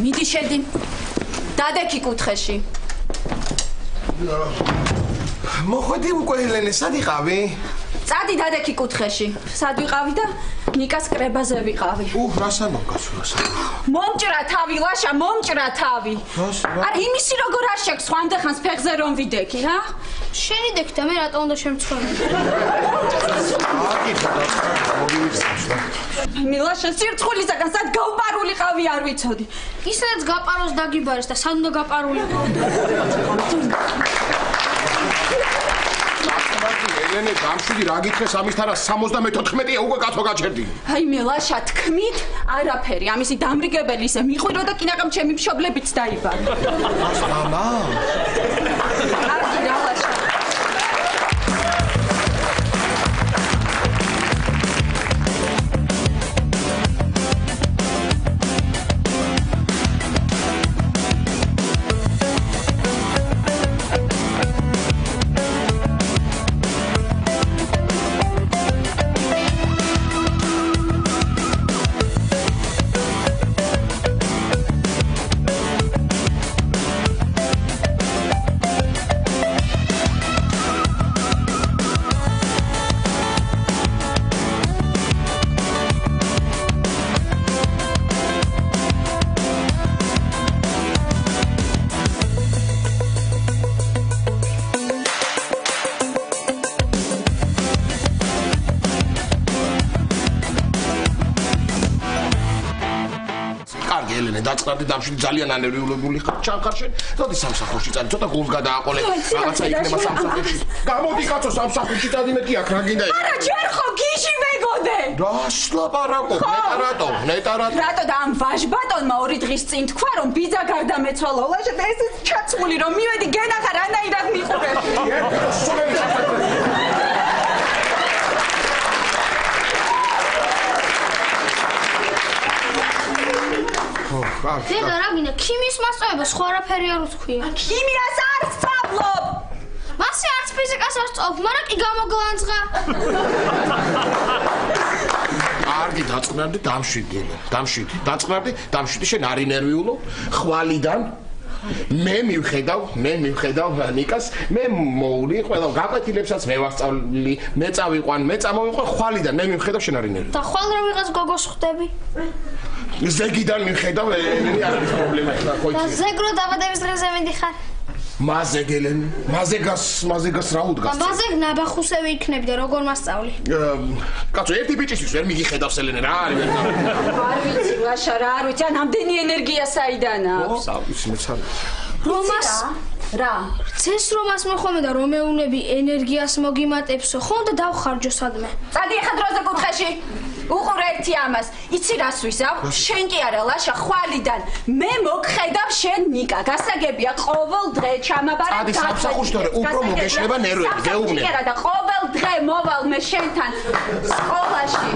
მიდი შედი. დადექი კუთხეში. მოხვედი უკვე ელენე, სად იყავი? წადი დადექი კუთხეში. სად ვიყავი და ნიკას კრებაზე ვიყავი. რასა მოგკაცო, რასა? მომჭრა თავი, ლაშა, მომჭრა თავი. არა, იმისი როგორ არ შექვს ხვამდახანს ფეხზე რომ ვიდექი, რა? შენი დექი და მე რატო უნდა შემცხვევი? მილაშა, სირცხულისაგან სად გავპარულიყავი არ ვიცოდი. ისაც გაპაროს დაგიბარეს და სად უნდა გაპარულიყო? ელენე, გამშვიდი რა გითხეს ამის არა 74-ია უკვე კაცო გაჩერდი. აი მილაშა, თქმით არაფერი. ამისი დამრიგებელი ისე მიყვირო და კინაკამ ჩემი მშობლებიც დაიბარო. მამა? კარგი რა ლაშა. დაწყნარდი დამშვიდი ძალიან ანერვიულებული ხარ ჩანხარ შენ თოდი სამსახურში წადი ცოტა გულს გადააყოლე რაღაცა იქნება სამსახურში გამოდი კაცო სამსახურში წადი მე კი აქ რა გინდა არა ჯერ ხო გიში მეგოდე რას ლაპარაკობ ნეტა რატო და ამ ვაჟბატონმა 2 დღის წინ თქვა რომ ბიძა გარდამეცვალა ლაშა და ეს ჩაცმული რომ მივედი გენახა რანაირად მიყურები დედა რა გინდა ქიმიის მასწავლება სხვა არაფერი არ უთქვია ქიმიას არ სწავლობ მასე არც ფიზიკას არ სწავლობ მაგრამ კი გამოგლანძღა კარგი დაწყნარდი დამშვიდი შენ არ ინერვიულო ხვალიდან მე მივხედავ ნიკას მე მოული ყველა გაკვეთილებსაც მე ვასწავლი მე წავიყვან მე წამოვიყვან ხვალიდან მე მივხედავ შენ არ ინერვიულო და ხვალ რა ვიღაც გოგოს ხვდები ზეგიდან მივხედავ ელენე არ არის პრობლემა ეხლა ხო იცი და ზეგრო დაბადების დღეზე მიდიხარ მაზეგ ელენე მაზეგას რა უდგას და მაზეგ ნაბახუსევი იქნები და როგორ მასწავლი კაცო ერთი ბიჭისთვის ვერ მიგიხედავს ელენე რა არის არ ვიცი ვაშა რა არ ვიცი ამდენი ენერგია საიდან აქვს ის მეც არ რომას რა წეს რომას მოხომე და რომეუნები ენერგიას მოგიმატებსო ხომ და დავხარჯო სადმე წადი ახლა დროზე კუთხეში უყურე ერთი ამას იცი რას ვისავ შენ კი არა ლაშა ხვალიდან მე მოგხედავ შენ ნიკა გასაგებია ყოველ დღე ჩამაბარა წადი სამსახურში თორე უფრო მოგეშლება ნერვები გეუბნე კი არა და ყოველ დღე მოვალ მე შენთან სკოლაში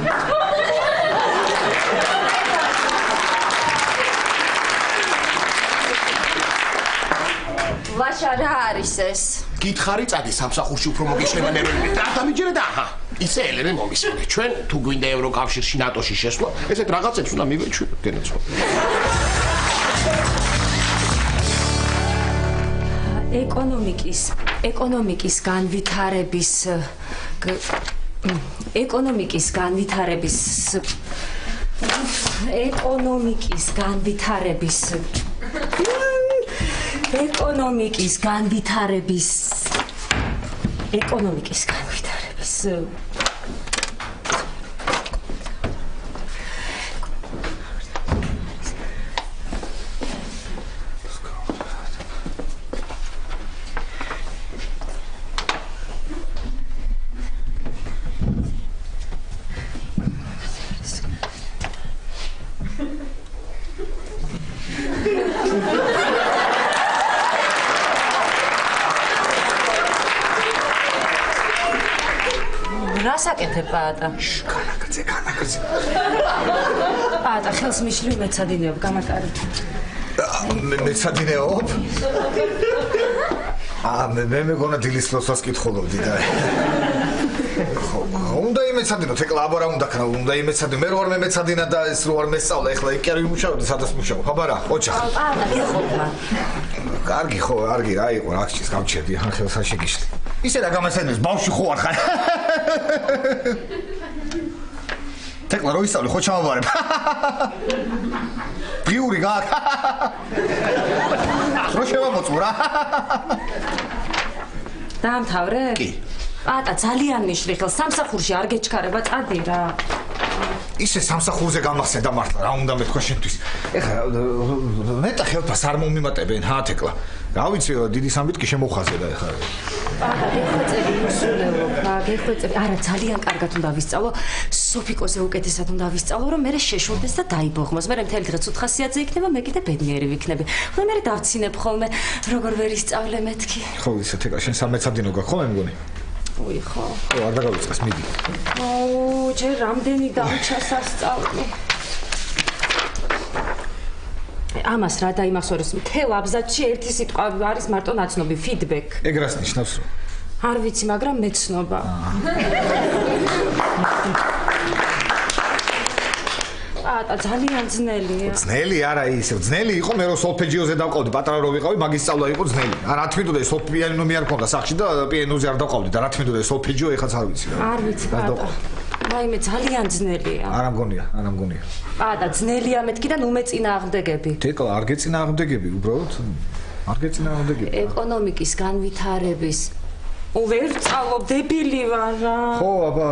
ლაშა რა არის ეს გითხარი წადი სამსახურში უფრო მოგეშლება ნერვები რა დამიჯერე და აჰა ისე ელენე მომისმენე ჩვენ თუ გვინდა ევროკავშირში ნატოში შესვლა ესეთ რაღაცებს უნდა მივეჩვენოთ გენაცვალ ეკონომიკის განვითარების რასაკეთებ პაატა? განაგრძე. პაატა ხელს მიშლივ მეცადინეობ, გამაკარი. მეცადინეობ? მე მეგონა დილის ლოცვას კითხულობდი და უნდა იმეცადინო, ეკლა აბარა უნდა ქნა, უნდა იმეცადინო. მე რო არ მემეცადინა და ეს რო არ მესწავლა, ეხლა იქ არ ვიმუშავდი, სადაც მუშაობ. აბარა, ოჩახ. პატა, გეყოფა. კარგი ხო, არგი რა იყო, რა ხჭის გავჩერდი, ახლა ხელს არ შეგიშლი. ისე რა გამასცენებს, ბავშვი ხო არ ხარ? ეკლა რო ისწავლე, ხო ჩამოვარებ. ღიური გაკ. რო შევამოწმო რა. დაამთავრე? კი. პატა, ძალიან ნიშნი ხელს სამსახურში არ გეჩქარება, წადი რა. ისე სამსახურზე გამახსენდა მართლა, რა უნდა მეთქვა შენთვის. ეხლა ნეტა ხელფას არ მომიმატებენ, ეთეკლა. რა ვიცი, დიდი სამით კი შემოხაზე და ეხლა. პატა, გეხვეწები ისულეობა, გეხვეწები. არა, ძალიან კარგად უნდა ვისწავლო. სოფიკოზე უკეთესად უნდა ვისწავლო, რომ მე შეშურდეს და დაიბოღმოს. მე მთელი დღე ცუთ ხასიათზე იქნება, მე კიდე ბედნიერი ვიქნები. ხოლმე მე დავცინებ ხოლმე, როგორ ვერ ისწავლე მეთქი. ხო, ისე ეთეკლა, შენ სამეცადინო გაქვს ხო მე მგონი? უი ხო. ხო, არ დაგავიწყეს, მიდი. აუ, ჯერ რამდენი დამჩა სასწავლო. ამას რა დაიმახსოვროს, მთელ აბზაცში ერთი სიტყვა არის მარტო ნაცნობი, feedback. ეგ რას ნიშნავს რომ? არ ვიცი, მაგრამ მეცნობა. პატა, ძალიან ძნელია. ძნელი არა ისე, ძნელი იყო მე რო სოლფეჯიოზე დავყავდი, პატარა რო ვიყავი, მაგის სწავლა იყო ძნელი. რა თქმა უნდა, სოლფეჯიო მე არ მქონდა სახში და პიანოზე არ დავყავდი და რა თქმა უნდა, სოლფეჯიო ეხაც არ ვიცი რა. არ ვიცი, პატა. მაიმე ძალიან ძნელია. არა მგონია. პატა, ძნელია მეთქი და ნუ მეწინააღმდეგები. ეკლა არ გეწინააღმდეგები, უბრალოდ არ გეწინააღმდეგები. ეკონომიკის განვითარების. ვერ წავობ, დებილი ვარ რა. ხო, აბა.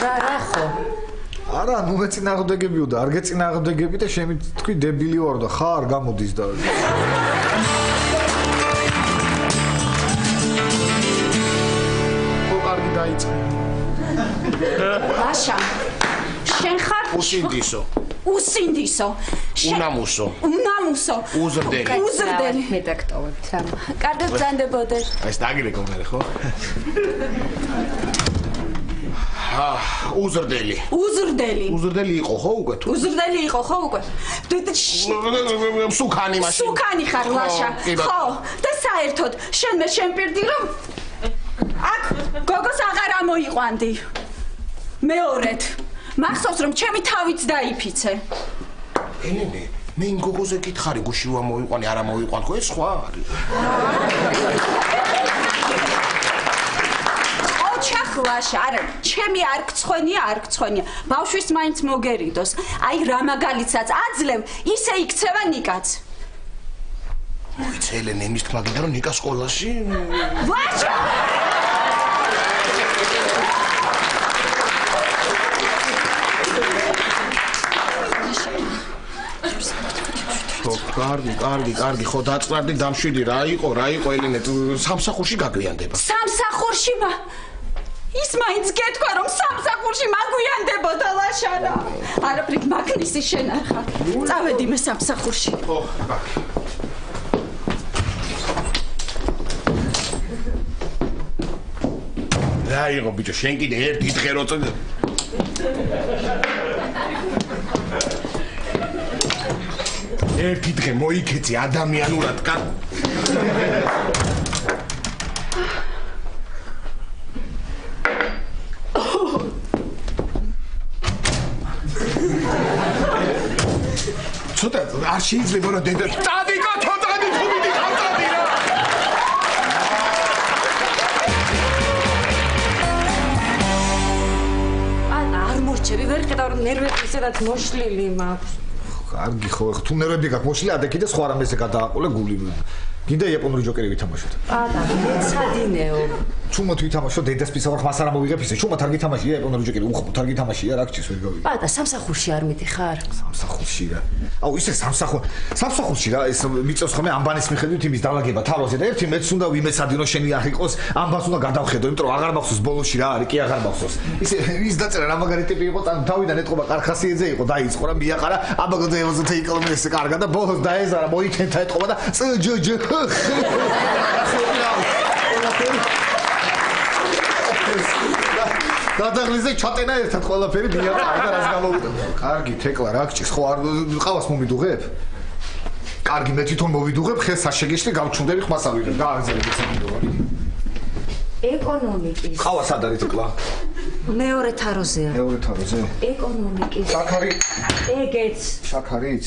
რა ხო? არა, ნუ მეწინააღმდეგებიო და არ გეწინააღმდეგები და შემი თქვი დებილი ვარ და ხარ გამოდის და კარგი დაიწყე. ლაშა, შენ ხარ უსინდისო. უნამუსო. უზრდელი. მედაქტოვებთ რა. კარგად ბრძანდებოდე. ეს დაგირეკო მე ხო? უზრდელი იყო ხო უკვე თუ? უზრდელი იყო ხო უკვე? სუქანი მაშინ. სუქანი ხარ ლაშა. ხო, და საერთოდ შენ მე შემპირდი რომ აქ გოგოს აღარ ამოიყვანდი. მეორედ. მახსოვს რომ ჩემი თავიც დაიფიცე. ელენე, მე იმ გოგოზე გითხარი, გუში რა მოიყვანი, არა მოიყვან, ხო ეს სხვა არის. ოჩახლაშა, არა, ჩემი არ გწხვენია. ბავშვის მაინც მოგერიდოს. აი რა მაგალითსაც აძლევ, ისე იქცევა ნიკაც. მოიცა ელენე, იმის თქმა გინდა რომ ნიკა სკოლაში? ვაჭა! კარგი, ხო დაწყარდი დამშვიდი, რა იყო ელენე, სამსახურში გაგვიანდება. სამსახურში ის მაინც გეთქვა რომ სამსახურში მაგვიანდებოდა ლაშანა. არაფრით მაგნისი შენ არ ხარ. წავედი მე სამსახურში. ხო, რა იყო ბიჭო, შენ კიდე ერთი დღე როწე ერთი დღე მოიქეცი ადამიანურად კარ. ცოტა არ შეიძლება რომ დედა წადი კათოთადი თუმიდი ხავწადი რა. არ მორჩები, ვერ ხედავ რომ ნერვები ისედაც მოშლილი მაქვს. კარგი ხო, თუ ნერვები გაქვს მოშლილი, ადე კიდე სხვა რამეზე გადააყოლე გული. გინდა იაპონური ჯოკერი ვითამაშოთ? პატა, მეცადინეო. ჩუმოთ ვითამაშო, დედას პიცავარ ხმას არ ამოვიღებ ისე. ჩუმოთ არ გითამაშია იაპონური ჯოკერი, უხმოთ არ გითამაშია, რა გჭირს ვერ გავიგე. პატა, სამსახურში არ მიდიხარ? სამსახურში რა. აუ ისე სამსახურში რა, ეს მიწევს ხოლმე ამბანის მიხედვით იმის დალაგება თავზე და ერთი მეც უნდა ვიმეცადინო შენი არ იყოს, ამბას უნდა გადავხედო, იმიტომ რომ აღარ მახსოვს ბოლოში რა არის, კი აღარ მახსოვს. ისე ის დაწერა რა მაგარი ტიპი იყო, თავიდან ეთყობა კარხასიეძე იყო, დაიწყო რა მიაყარა, აბაგოდე ევაზოთ ეკономიეს კარგა და ბოლოს დაეზარა, მოითენთა ეთყობა და წჯჯ გადაღლიზე ჩატენა ერთად ყველაფერი მიაყარა და რას გამოვიდა. კარგი, თეკლა რა გჭირს, ხო არ ყავას მომიდუღებ? კარგი მე თვითონ მოვიდუღებ ხელს საშეგეშლი გავჩუნდები ხმას ავიღებ გააგზავნებ სამიდოვარი ეკონომიკის ყავა სად არის კლა მეორე თაროზეა მეორე თაროზე ეკონომიკის შაქარი ეგეც შაქარიც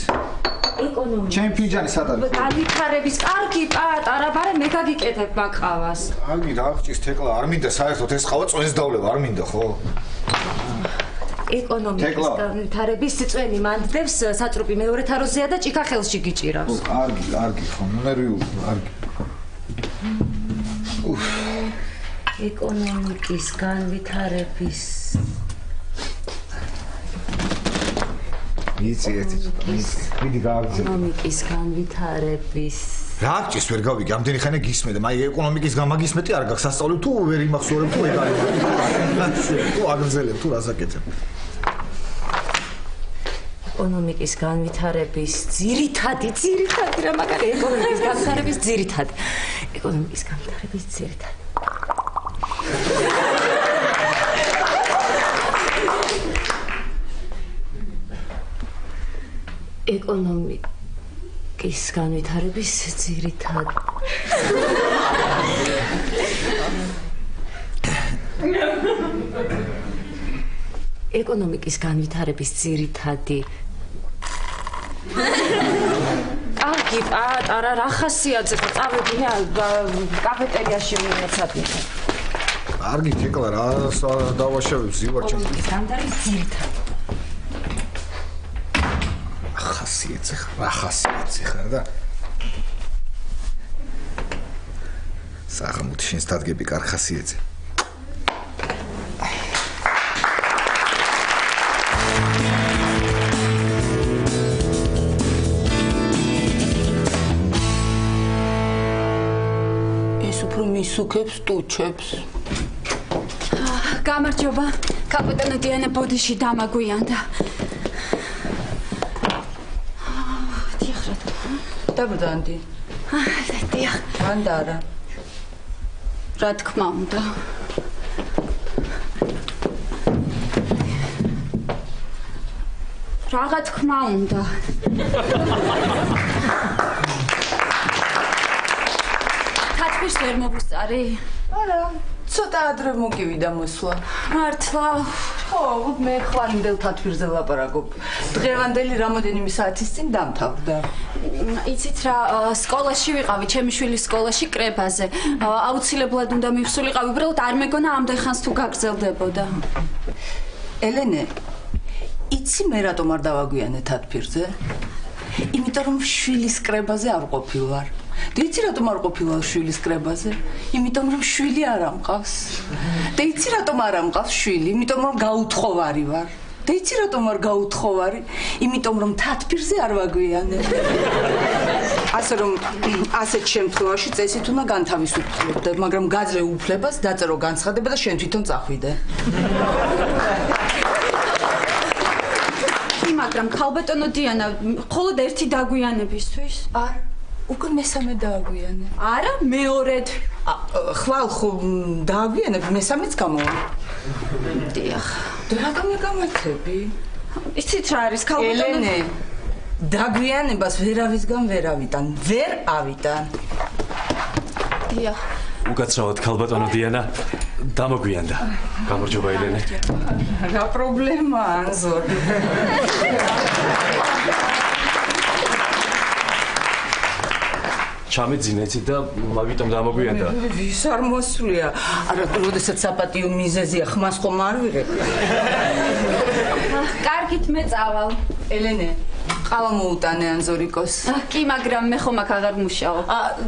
ეკონომიკის ჩემი ფინჯანი სად არის განვითარების კარგი პატარა ბარე მე გაგიკეთებ მაკავას აი რა გჭირს თეკლა არ მინდა საერთოდ ეს ყავა წვენს დავლება არ მინდა ხო ეკონომიკის განვითარების წვენი მანდდებს საწრუპი მეორე თაროზეა და ჭიქა ხელში გიჭირავს კარგი ხო ნერვიული კარგი ეკონომიკის განვითარების მიდი გააგზავნე ეკონომიკის განვითარების რა გჭირს ვერ გავიგე ამდენი ხანი გისმენდა მაი ეკონომიკის გამაგისმეტი არ გაქვს სასწავლებ თუ ვერ იმახსოვრებ თუ ეგ არის თუ აგზელებ თუ რასაკეთებ ეკონომიკის განვითარების ძირითადი რა მაგარი ეკონომიკის განვითარების ძირითადი ეკონომიკის განვითარების ძირითადი ეკონომიკის განვითარების ძირითადი კარგი პატარა რა ხასიათზე და წავედი კაფეტერიაში ვინაცადი კარგი თეკლა რა დავაშავებ ზივარ ჩემს განვითარების ძირითადი ხასიათზე ხარ და საღამოთი შენს დადგები კარგ ხასიათზე მისუქებს ტუჩებს. გამარჯობა. კაპიტანი დიანა ბოდიში დამაგვიანდა. დიახ. დაბრდანდი. დიახ. მანდა არა. რა თქმა უნდა. რა თქმა უნდა. თათბირს ვერ მოგუსწარი? არა, ცოტა ადრე მოგივიდა მოსვლა. მართლა? ხო, მე ხვალინდელ თათბირზე ლაპარაკობ. დღევანდელი რამოდენიმე საათის წინ დამთავრდა. იცით რა, სკოლაში ვიყავი, ჩემი შვილის სკოლაში კრებაზე. აუცილებლად უნდა მივსულიყავი, უბრალოდ არ მეგონა ამდენ ხანს თუ გაგრძელდებოდა. ელენე, იცი მე რატომ არ დავაგვიანე თათბირზე? იმიტომ რომ შვილის კრებაზე არ ყოფილვარ. და იცი რატომ არ ყოფილვარ შვილის კრებაზე? იმიტომ რომ შვილი არ ამყავს. და იცი რატომ არ ამყავს შვილი? იმიტომ რომ გაუთხოვარი ვარ. და იცი რატომ არ გაუთხოვარი? იმიტომ რომ თათბირზე არ ვაგვიანე. ასე რომ ასეთ შემთხვევაში წესით უნდა განთავისუფლებდე, მაგრამ გაძლე უფლებას, დაწერო განცხადება და შენ თვითონ წახვიდე. მაგრამ ქალბატონო დიანა, მხოლოდ ერთი დაგვიანებისთვის? არა, უკვე მესამე დააგვიანე. არა, მეორედ. ხვალ ხო დააგვიანებ, მესამეც გამოვა. დიახ. და რატომ გამეთები? იცით რა არის ქალბატონო? ელენე, დაგვიანებას ვერავისგან ვერ ავიტან, ვერ ავიტან. დიახ. უკაცრავად ქალბატონო დიანა დამოგვიანდა. გამარჯობა ელენე. რა პრობლემაა, ანზორ? ჩამეძინეთ და მაგიტომ დამოგვიანდა. ვის არ მოსვლია? არა, როდესაც საპატიო მიზეზია, ხმას ხომ არ ვიღებ. კარგით მე წავალ. ელენე, ყავა მოუტანე ანზორიკოს. კი, მაგრამ მე ხომ აქ აღარ მუშაობ.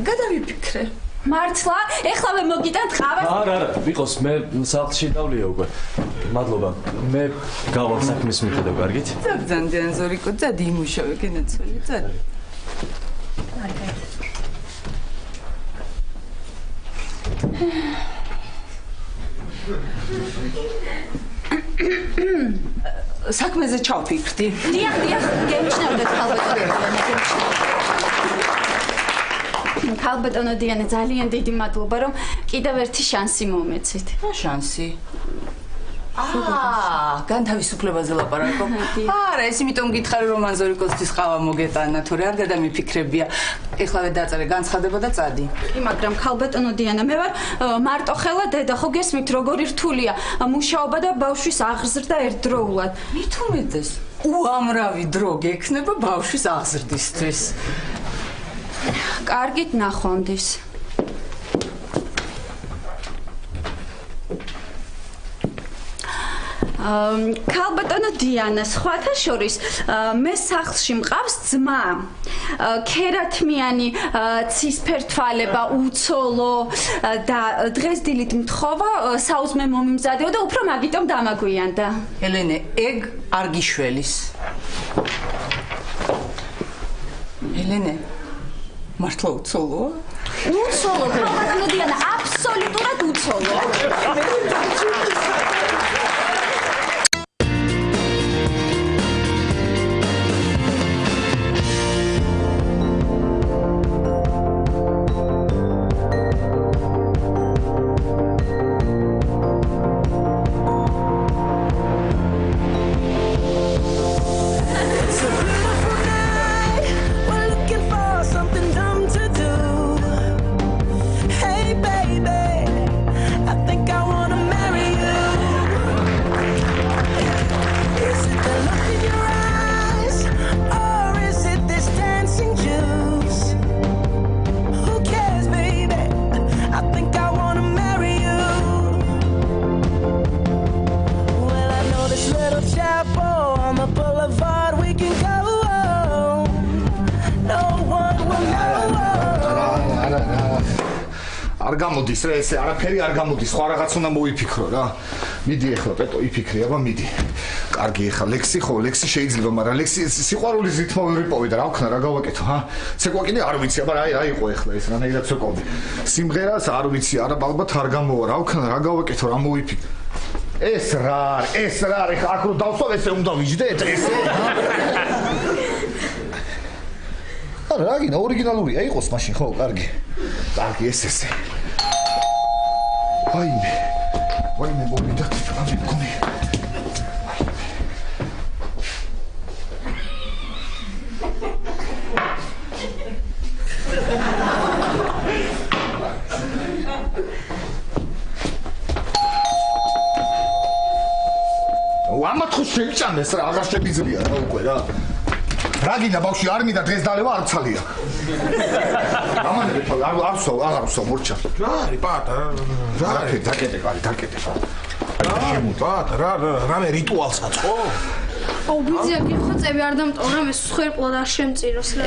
გადავიფიქრე. მართლა? ეხლა მოგიტანთ ყავას? არა, ვიყოს მე სახლში დავლია უკვე. მადლობა. მე გავალ საქმის მიხედავ, კარგით? ძაგძანდი ანზორიკო, ძადი იმუშავე, გენაცვალი, ძადი. საქმეზე ჩავფიქრდი. დიახ, გემჩნევდეთ ქალბატონო. ქალბატონო დიანა, ძალიან დიდი მადლობა, რომ კიდევ ერთი შანსი მომეცით. რა შანსი? განთავისუფლებაზე ლაპარაკო. არა, ეს იმიტომ გითხარი რომ მანზორიკოსთვის ყავა მოგეტანა, თორე არ გადამიფიქრებია. ეხლავე დაწერე განცხადება და წადი. კი, მაგრამ ქალბატონო დიანა, მე ვარ მარტო ხელა დედა, ხო გესმით როგორი რთულია მუშაობა და ბავშვის აღზრდა ერთდროულად. მით უმეტეს უამრავი დრო გექნება ბავშვის აღზრდისთვის. კარგით ნახვამდის. ქალბატონო დიანა, სხვათა შორის მე სახლში მყავს ძმა. ქერათმიანი ცისფერთვალება, უცოლო და დღეს დილით მთხოვა საუზმე მომიმზადეო და უფრო მაგიტომ დამაგვიანდა. ელენე, ეგ არ გიშველის. ელენე, მართლა უცოლოა? უცოლო, ქალბატონო დიანა, აბსოლუტურად უცოლო. არ გამოდის რა ესე არაფერი არ გამოდის სხვა რაღაც უნდა მოიფიქრო რა მიდი ახლა პეტო იფიქრე აბა მიდი კარგი ახლა ლექსი ხო ლექსი შეიძლება მაგრამ ლექსი სიყვარულის რითმა ვერ ვიპოვე და რა ვქნა რა გავაკეთო ჰა ცეკვა კიდე არ ვიცი აბა რა იყო ახლა ეს რანაირად ცეკობდი სიმღერას არ ვიცი არა ალბათ არ გამოვა რა ვქნა რა გავაკეთო რა მოიფიქრე ეს რა ახლა აქ რო დავსვამ ესე უნდა ვიждდეთ ესე არა რა გინდა ორიგინალურია იყოს მაშინ ხო კარგი ეს ვაიმე მოვიდა ამი მგონი ამათ ხო შეჭამეს რა აღარ შეგიძლია რა უკვე რა რა გინდა ბავშვი არ მინდა დღეს დალევა არ ცალია ამანები აღარ ვსო მორჩა რა არის პატა რა არის დაკეტე პატა რამე რიტუალსაც ხო აუ ბიძია გიხოცები არ დამტოვრა მე სხერყლად არ შემწიროს რა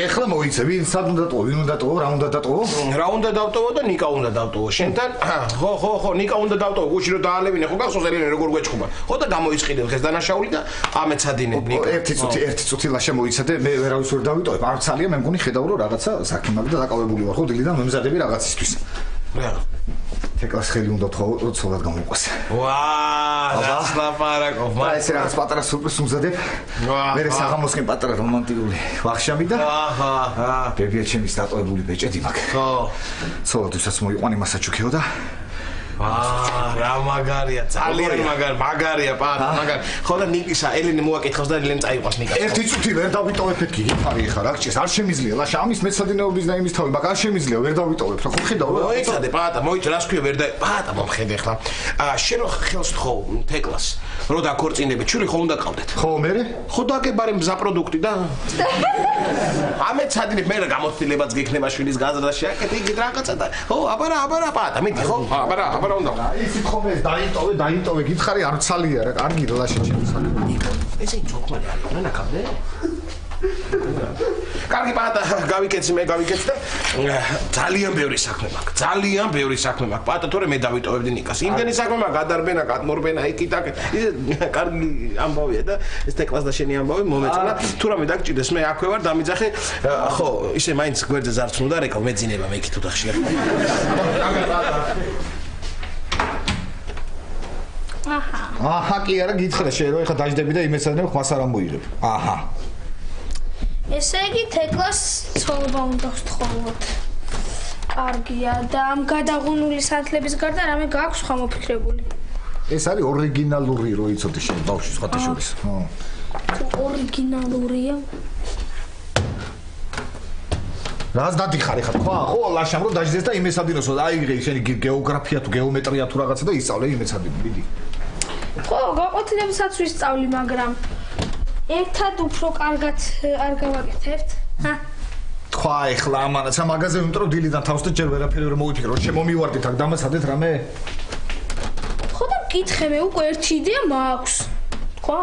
ეხლა მოიცე ვინ სად უნდა ტოვო ვინ უნდა ტოვო რა უნდა დატოვო რა უნდა დავტოვო და ნიკა უნდა დავტოვო შენთან ხო ნიკა უნდა დავტოვო გუში რომ დაალევინე ხო გახსოვს ელენე როგორ გვეჭხობა ხო და გამოიწყიდე დღეს დანაშაული და ამეცადინე ნიკა ერთი წუთი ლაშა მოიცადე მე ვერავის ვერ დავიტოვებ არ ცალია მე მგონი ხედავ რომ რაღაცა საქმე მაგ და დაკავებული ვარ ხო დილიდან მემზადები რაღაცისთვის რა თეკლას ხელი უნდა თხოვო ცოლად გამოყვეს ვაა რაც ლაპარაკობ მაგრამ ეს რაღაც პატარა სურპრიზს უმზადებ მე საღამოსკენ პატარა რომანტიკული ვახშამი და აჰა ბებია ჩემის დატოვებული ბეჭედი მაქვს ხო ცოლადვისაც მოიყვანი მასაჩუქეო და რა მაგარია ძალიან მაგარია პატა მაგარი ხო და ნიკისა ელენე მოაკითხავს და ელენე წაიყვას ნიკას ერთი წუთი ვერ დავიტოვებ ეთქი გიფარი ხა რა გჭირს არ შემიძლია ლაშა ამის მეცადინეობის და იმის თავი მაგ არ შემიძლია ვერ დავიტოვებ რა ხო ხედავ მოიცადე პატა მოიცადე რას ქვია ვერ და პატა მომხედე ხლა შენ რო ხელს თხოვ თეკლას რო დაქორწინები ჩული ხო უნდა ყავდეთ ხო მე ხო დაგებარე მზა პროდუქტი და ამეცადინებ მე რა გამოცდილებაც გექნება შვილის გაზრდაში აკეთე იგი რაღაცა და ხო აბარა პატა მიდი ხო აბარა ისიც ხომ ეს დაიტოვე გითხარი არ ცალია რა კარგი რლაში ჩემსაკი ესე ჩოქმარი არის რა ნაკავდე კარგი პატა გავიკეთე და ძალიან ბევრი საქმე მაქვს პატა თორე მე დავიტოვებდი ნიკას იმდენი საქმე მაქვს გადარბენა გადმორბენა ეკიტა ისე კარგი ამბავია და ეს თეკლას და შენი ამბავი მომეწონა თუ რამე დაგჭირდეს მე აქვე ვარ დამიძახე ხო ისე მაინც გვერდზე ზარცმუდა რეკავ მეძინება მე იქით ოთახში აჰა კი არა გითხრა შენ რომ ეხა დაждები და იმეცადნებ ხმას არ ამოიღებ აჰა ესე იგი თეკლას ცოლობა უნდა ვთხოვოთ კარგია და ამ გადაღუნული სანთლების გარდა რამე გაქვს სხვა მოფიქრებული? ეს არის ორიგინალური რო იცოდი შენ ბავშვი სხვათა შორის. ორიგინალურია? რას დადიხარ ხა თქვა ხო ლაშამ რომ დაждდეს და იმეს ადინოსო აიღე შენი გეოგრაფია თუ გეომეტრია თუ რაღაცა და ისწავლე იმეს ადინო მიდი ხო გაყოფილებსაც ვისწავლი მაგრამ ერთად უფრო კარგად არ გავაკეთებთ თქვა ეხლა ამანაც ამ მაგაზე ვიმტრო დილიდან თავს და ჯერ ვერაფერი ვერ მოვიფიქრო შემომივარდით აქ დამასადეთ რამე ხო და მკითხე მე უკვე ერთი იდეა მაქვს თქვა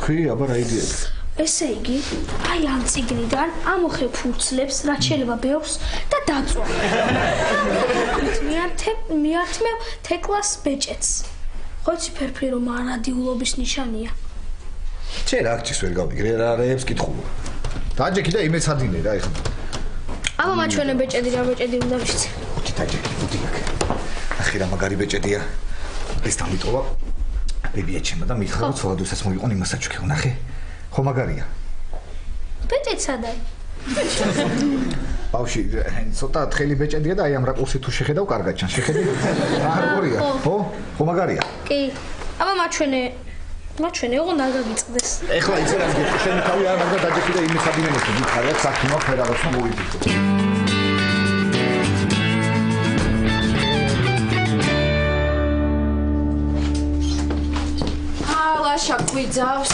თქვი აბა რა იდეა ესე იგი, აი ამ წიგნიდან ამოხე ფურცლებს, რაც შეიძლება ბევრს და დაწვა. მიართმევ თეკლას ბეჭედს. ხოცი ფერფლი რომ არადიულობის ნიშანია. შენ რაკჭის ვერ გავიგრე რა რეებს კითხულობ. დაჯექი და იმეც ადინე რა ეხლა. აბა მაჩვენე ბეჭედი რა ბეჭედი უნდა ვიცი. ხუთი დაჯექი ხუთი აქ. ახი რა მაგარი ბეჭედია. ეს დამიტოვა. ბებია ჩემო და მითხრა რომ ცოლადუსაც მოიყონ იმასაც ჩქე ნახე. ხო მაგარია. ბეჭედი სადაა? ბავში, ცოტა თხელი ბეჭედია და აი ამ რაკურსი თუ შეხედავ კარგად ჩანს. შეხედე? არგორია. ხო? ხო მაგარია. კი. აბა მაჩვენე, ოღონდ არ გაგიწყდეს. ეხლა იცი რა გიქნა, შენი თავი არ მაგდა დაჯექი და იმის ადინენოს გიქხარ, აქ საქმეა ფერაღაცა მოვიდიქო. ლაშა გვიძავს.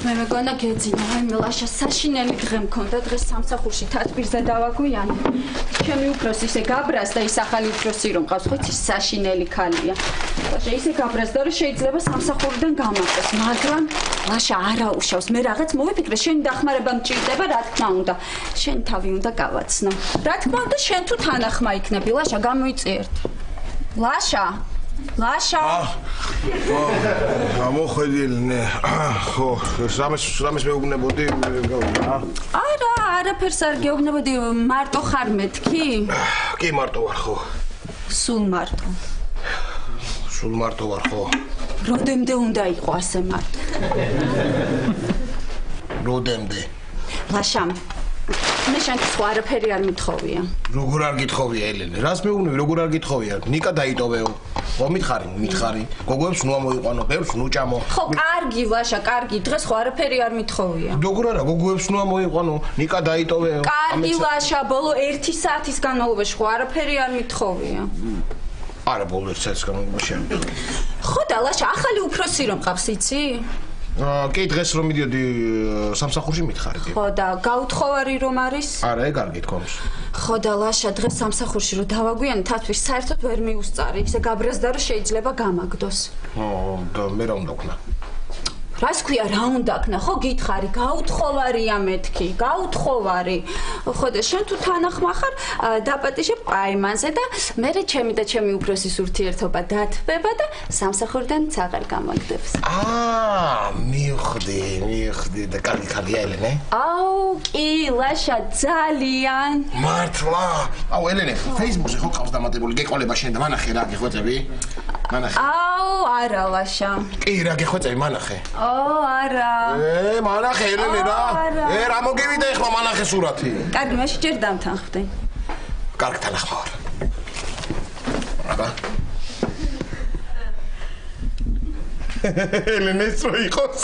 მე მეგონა გეძინა, აი მე ლაშა საშინელი დღე მქონდა, დღეს სამსახურში თათბირზე დავაგვიანე. ჩემი უფროსი ისე გაბრას და ის ახალი უფროსი რომ ყავს, ხო იცი საშინელი ქალია. ლაშა ისე გაბრას და რომ შეიძლება სამსახურიდან გამაგდეს, მაგრამ ლაშა არაუშავს. მე რაღაც მოვიფიქრე, შენი დახმარება მჭირდება, რა თქმა უნდა. შენ თავი უნდა გავაცნო. რა თქმა უნდა, შენ თუ თანახმა იქნები, ლაშა გამოიწიერთ. ლაშა ლაშა გამოხედილნე ხო რამეს მეუბნებოდი არაფერს არ გეუბნებოდი მარტო ხარ მეთქი კი მარტო ვარ ხო სულ მარტო ვარ ხო როდემდე უნდა იყო ასე მარტო როდემდე ლაშა მე შენთვის არაფერი არ მithოვია როგორ არ გითხოვია ელენე რას მეუბნები როგორ არ გითხოვია ნიკა დაიტოვეო ხო მითხარი გოგოებს ნუ ამოიყვანო ბევრს ნუ ჭამო ხო კარგი ლაშა კარგი დღეს ხო არაფერი არ მithოვია როგორ არა გოგოებს ნუ ამოიყვანო ნიკა დაიტოვეო კარგი ლაშა ბოლო 1 საათის განმავლობაში ხო არაფერი არ მithოვია არა ბოლო 1 საათის განმავლობაში ხო და ლაშა ახალი უფროსი რომ ყავს იცი კი დღეს რომ მიდიოდი სამსახურში მითხარდი ხო და გაუთხოვარი რომ არის არა ეგ არ გითხოვს ხო და ლაშა დღეს სამსახურში რომ დავაგვიანე თათბირს საერთოდ ვერ მიუსწარი ისე გაბრაზდა რომ შეიძლება გამაგდოს ხო და მე რა უნდა ვქნა რას ქვია რა უნდა ქნა ხო გითხარი გაუთხოვარია მეთქი გაუთხოვარი ხო და შენ თუ თანახმა ხარ დაპატიჟებ პაიმანზე და მე ჩემი და ჩემი უფროსის ურთიერთობა დათბება და სამსახურიდან აღარ გამაგდებს მივხვდი და კარგი ხარია ელენე აუ კი ლაშა ძალიან მართლა აუ ელენე ფეისბუქზე ხო ყავს დამატებული გეყოლება შენ და მანახე რა გიხვეწები მანახე აუ არა ლაშა კი რა გიხვეწები მანახე არა მანახე ელენე რა რა მოგივიდა ეხლა მანახე სურათი კარგი მაშინ ჯერ დამთანხმდე კარგი თანახმა ვარ აბა ელენეს რო იყოს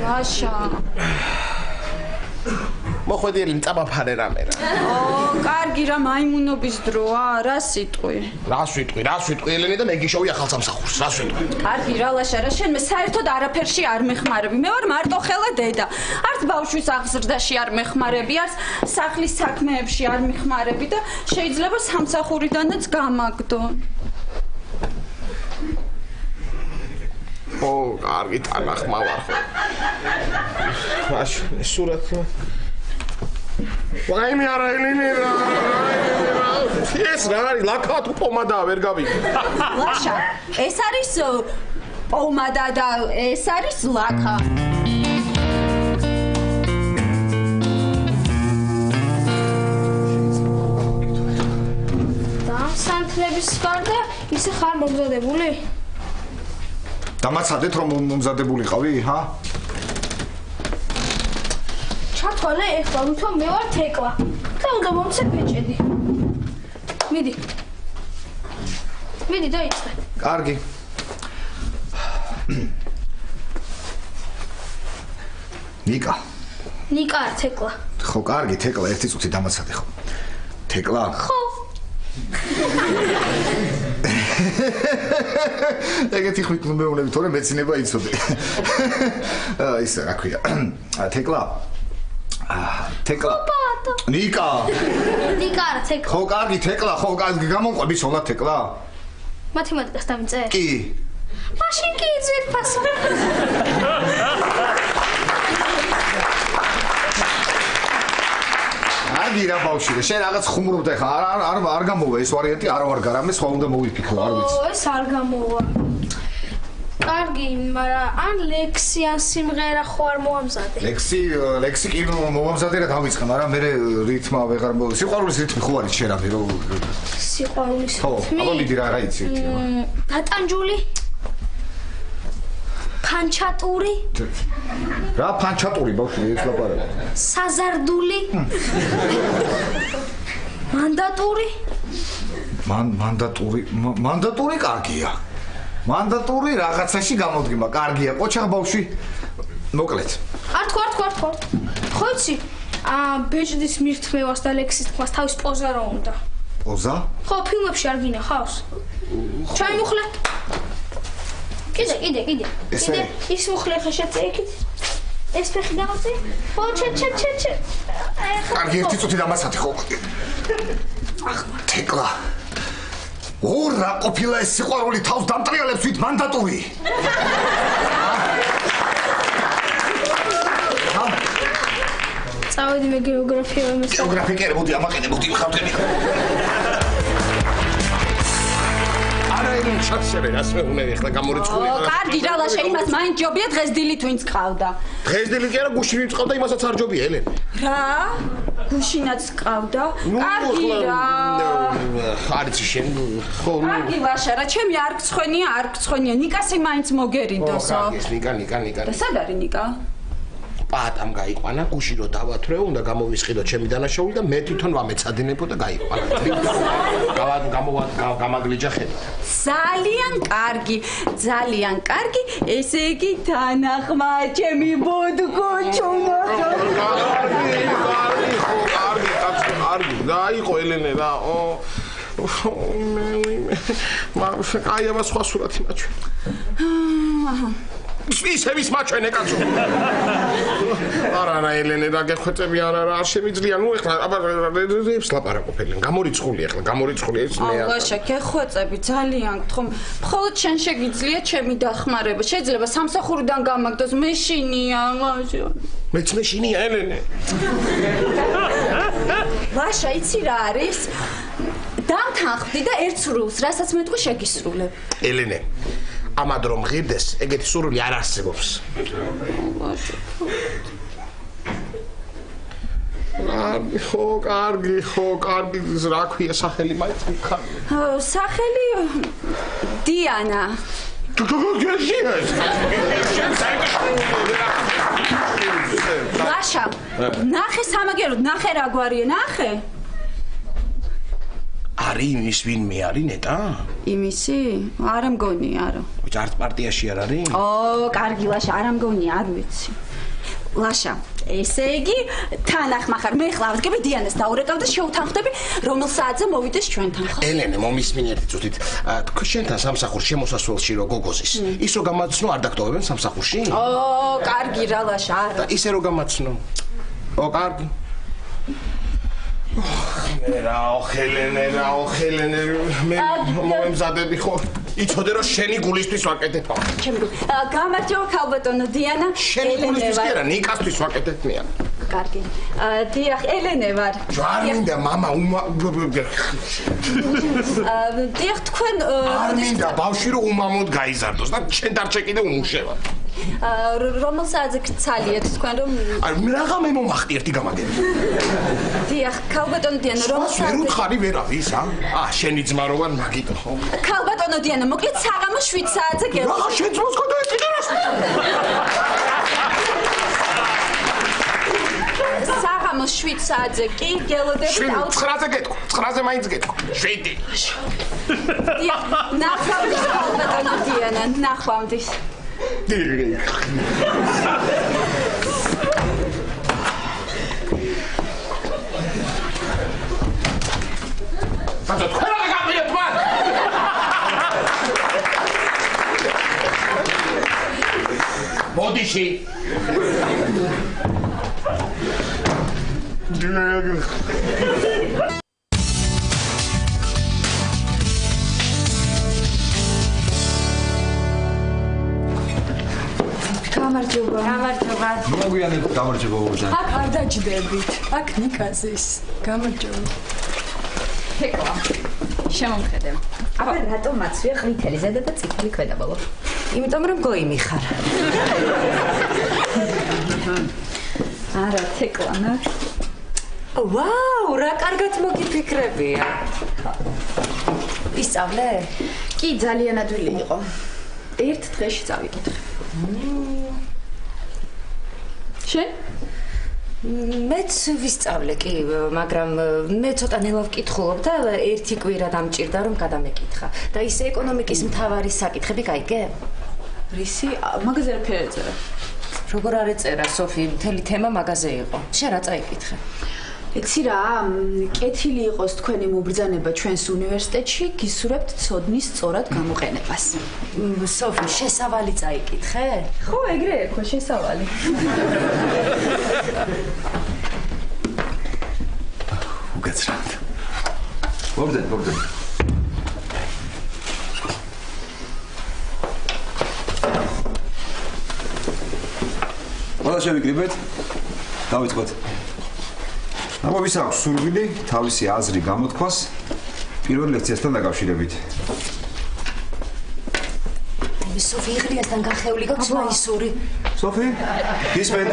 ლაშა მოხვედილი მწაბაფარე რამე რა კარგი რა მაიმუნობის დროა რა სიტყვი რას ვიტყვი ელენე და მე გიშოვი ახალ სამსახურს რას ვიტყვი კარგი რა ლაშა რა შენ მე საერთოდ არაფერში არ მეხმარები მე ვარ მარტო ხელა დედა არც ბავშვის აღზრდაში არ მეხმარები არც სახლის საქმეებში არ მეხმარები და შეიძლება სამსახურიდანაც გამაგდო ო კარგი თანახმა ვარ ხო მაშინ სურათი ვაიმე არა ელენე რა ეს რა არის ლაქავად პომადაა ვერ გავიგე ლაშა ეს არის ომადა და ეს არის ლაქა. სანთლების გარდა ისე ხარ მომზადებული? დამაცადეთ რომ მომზადებულიყავი, ჰა? ჩათვალე ეხლა უთო მე ვარ თეკლა. და უნდა მომცე ბეჭედი. მიდი. მიდი დაიწყე. კარგი. ნიკა. ნიკა არ თეკლა. ხო, კარგი, თეკლა, ერთი წუთი დამაცადე ხო. თეკლა? ხო. ეგეთი ხვით მეუბნები თორე მეცინება იცოდე. ისე რა ქვია. თეკლა. თეკლა. ნიკა. ნიკა არ თეკლა. ხო, კარგი, თეკლა, ხო, კარგი, გამომყვები სოლა თეკლა? მათემატიკას დავიწყე? კი. მაშინ კი ძვირფასო. არგი რა ბავშვი, შენ რაღაც ხუმრობ და ხა არ გამოვა ეს ვარიანტი, არ ვარ გარამე, სხვა უნდა მოვიფიქრო, არ ვიცი. ეს არ გამოვა. კარგი, მაგრამ ან ლექსი ან სიმღერა ხო არ მოამზადე? ლექსი კი მომამზადე რა დავიწყე, მაგრამ მე რითმა ვეღარ მოვა. სიყვარულის რითმი ხო არის შენ ამი რო სიყვარულის ხო, რითმი? აბა მიდი რა იცი? დატანჯული? ფანჩატური? რა ფანჩატური ბავშვი ეს ლაპარაკი? საზარდული? მანდატური? მანდატური კარგია. მანდატური რაღაცაში გამოდგება, კარგია. ყოჩაღ ბავშვი. მოკლედ. არ თქვა. ხო იცი? ბეჭდის მირთმევას და ლექსის თქმას თავის პოზა რა უნდა. პოზა? ხო, ფილმებში არ გინახავს? ჩაიმუხლე. კიდე. ესე? ის მუხლე ხა შეწეიქით. ეს ფეხი გამოცი? ხო, ჩე. კარგი, ერთი წუთი დამასათი ხო. თეკლა. ორ რა ყოფილა ეს სიყვარული თავს დამტრიალებს ვით მანდატური. წავედი მე გეოგრაფია ვემესწავლე. გეოგრაფია კი არა, მოდი ამაყენებოდი ხავდები. არა იმ ჩაცერე რას მეუბნები ახლა გამორიცხული. კარგი რა ლაშა იმას მაინც ჯობია დღეს დილით ვინც ყავდა. დღეს დილით კი არა გუში ვინც ყავდა იმასაც არ ჯობია ელენე. რა? გუშინაც ყავდა? კარგი რა. არიცი შენ ხო. კარგი ლაშა რა, ჩემი არ გწხვენია, ნიკასი მაინც მოგერიндосო. ნიკა. და სად არის ნიკა? პატამ გაიყვანა გუში რო დავათრე უნდა გამოვისყიდო ჩემი დანაშაული და მე თვითონ ვამეცადინებო და გაიყვანა. გამაგლიჯა ხედი. ძალიან კარგი, ესე იგი თანახმა ჩემი ბოდგოჩონა. კარგი, დაიყო ელენე რა. აი აბა სხვა სურათი მაჩვენ. ისევის მაჩვენე კაცო. არა ელენე რა გეხვეწები არა არ შემიძლია. ნუ ეხლა აბა რებს ლაპარაკობენ. გამორიცხული ეს მე არ. ლაშა გეხვეწები ძალიან გთხოვ. მხოლოდ შენ შეგიძლია ჩემი დახმარება. შეიძლება სამსახურიდან გამაგდოს მეშინია ლაშა. მეც მეშინია ელენე. ლაშა იცი რა არის? დამთანხმდი და ერთ სრულს, რასაც მეტყვი შეგისრულებ. ელენე ამად რომ ღირდეს, ეგეთი სურვილი არ არსებობს. ხო, კარგი, რა ქვია სახელი მაინც მიხარ. სახელი დიანა. ლაშა, ნახე სამაგეროდ, ნახე რა გვარია, ნახე. არის იმის ვინმე არის ნეტა? იმისი? არა მგონი, არა. ჯართ პარტიაში არ არის? კარგი ლაშა, არა მგონი, არ ვიცი. ლაშა, ესე იგი, თანახმა ხარ, მე ხლა ავდგები დიანას დაურეკავ და შევთანხმდები, რომელ საათზე მოვიდეს ჩვენთან, ხო? ელენე, მომისმინე ერთი წუთით. შენთან სამსახურში შემოსასვლელში რო გოგოზის, ის რო გამაცნო არ დაგტოვებენ სამსახურში? კარგი რა ლაშა, არა. ისე რო გამაცნო. კარგი. ელენე, მე მომემზადები ხო? იცოდე რომ შენი გულისთვის ვაკეთებ. გამარჯობა ქალბატონო დიანა. შენი გულისთვის კი არა, ნიკასთვის ვაკეთებ მე. კარგი. დიახ, ელენე ვარ. ჯვარი მინდა მამა დიახ, თქვენ არ მინდა ბავშვი რომ უმამოდ გაიზარდოს და შენ დარჩე კიდე უმუშევა. რომელ საათზე გცალიეთ თქვენ რომ აი რაღა მე მომახტი ერთი გამაგები. დიახ, ქალბატონო დიანა, რომელ ვერ საათზე უთხარი ვერავის, შენი ძმა რო ვარ მაგიტო ხო? ქალბატონო დიანა, მოკლედ საღამოს 7 საათზე გელოდებით. რაღა შენ ძმას გქონდა ეკიდერას. საღამოს 7 საათზე კი გელოდებით 9-ზე გეტყვი, 9-ზე მაინც გეტყვი. 7. დიახ, ნახვამდის ქალბატონო დიანა, ნახვამდის. დი. Tanto თქვენ რა გაგიეთ მან? ბოდიში. გამარჯობა. მოგვიანებით გამარჯობა უჟან. აქ არ დაჯდებით. აქ ნიკაზის. გამარჯობა. ჰეკლა. შემომხედე. აბა რატომ მაცვია ყვითელი ზედა და წითელი ქვედა ბოლო? იმიტომ რომ გოიმი ხარ. არა, თეკლანა. ვაუ, რა კარგად მოგიფიქრებია. ისწავლე? კი, ძალიან ადვილი იყო. ერთ დღეში წავიკითხე. შენ? მეც ვისწავლე კი, მაგრამ მე ცოტა ნელა ვკითხულობ და ერთი კვირა დამჭირდა რომ გადამეკითხა. და ის ეკონომიკის მთავარი საკითხები გაიგე? რისი? მაგაზე რაფერი ეწერა? როგორ არ ეწერა, სოფი, მთელი თემა მაგაზე იყო. შენ რა წაიკითხე? იცი რა, კეთილი იყოს თქვენი მობრძანება ჩვენს უნივერსიტეტში, გისურვებთ ცოდნის სწორად გამოყენებას. სოფი, შესავალი წაიკითხე? ხო, ეგრე ერქვა შესავალი. უგაცრად. მოგდენ. ყველა შევიკრიბეთ. დავიწყოთ. ამოვის აქვს სურვილი თავისი აზრი გამოთქვას პირველ ლექციასთან დაკავშირებით. სოფი, იღრიასთან გახეული გაქვს მაისური. სოფი, გისმენ.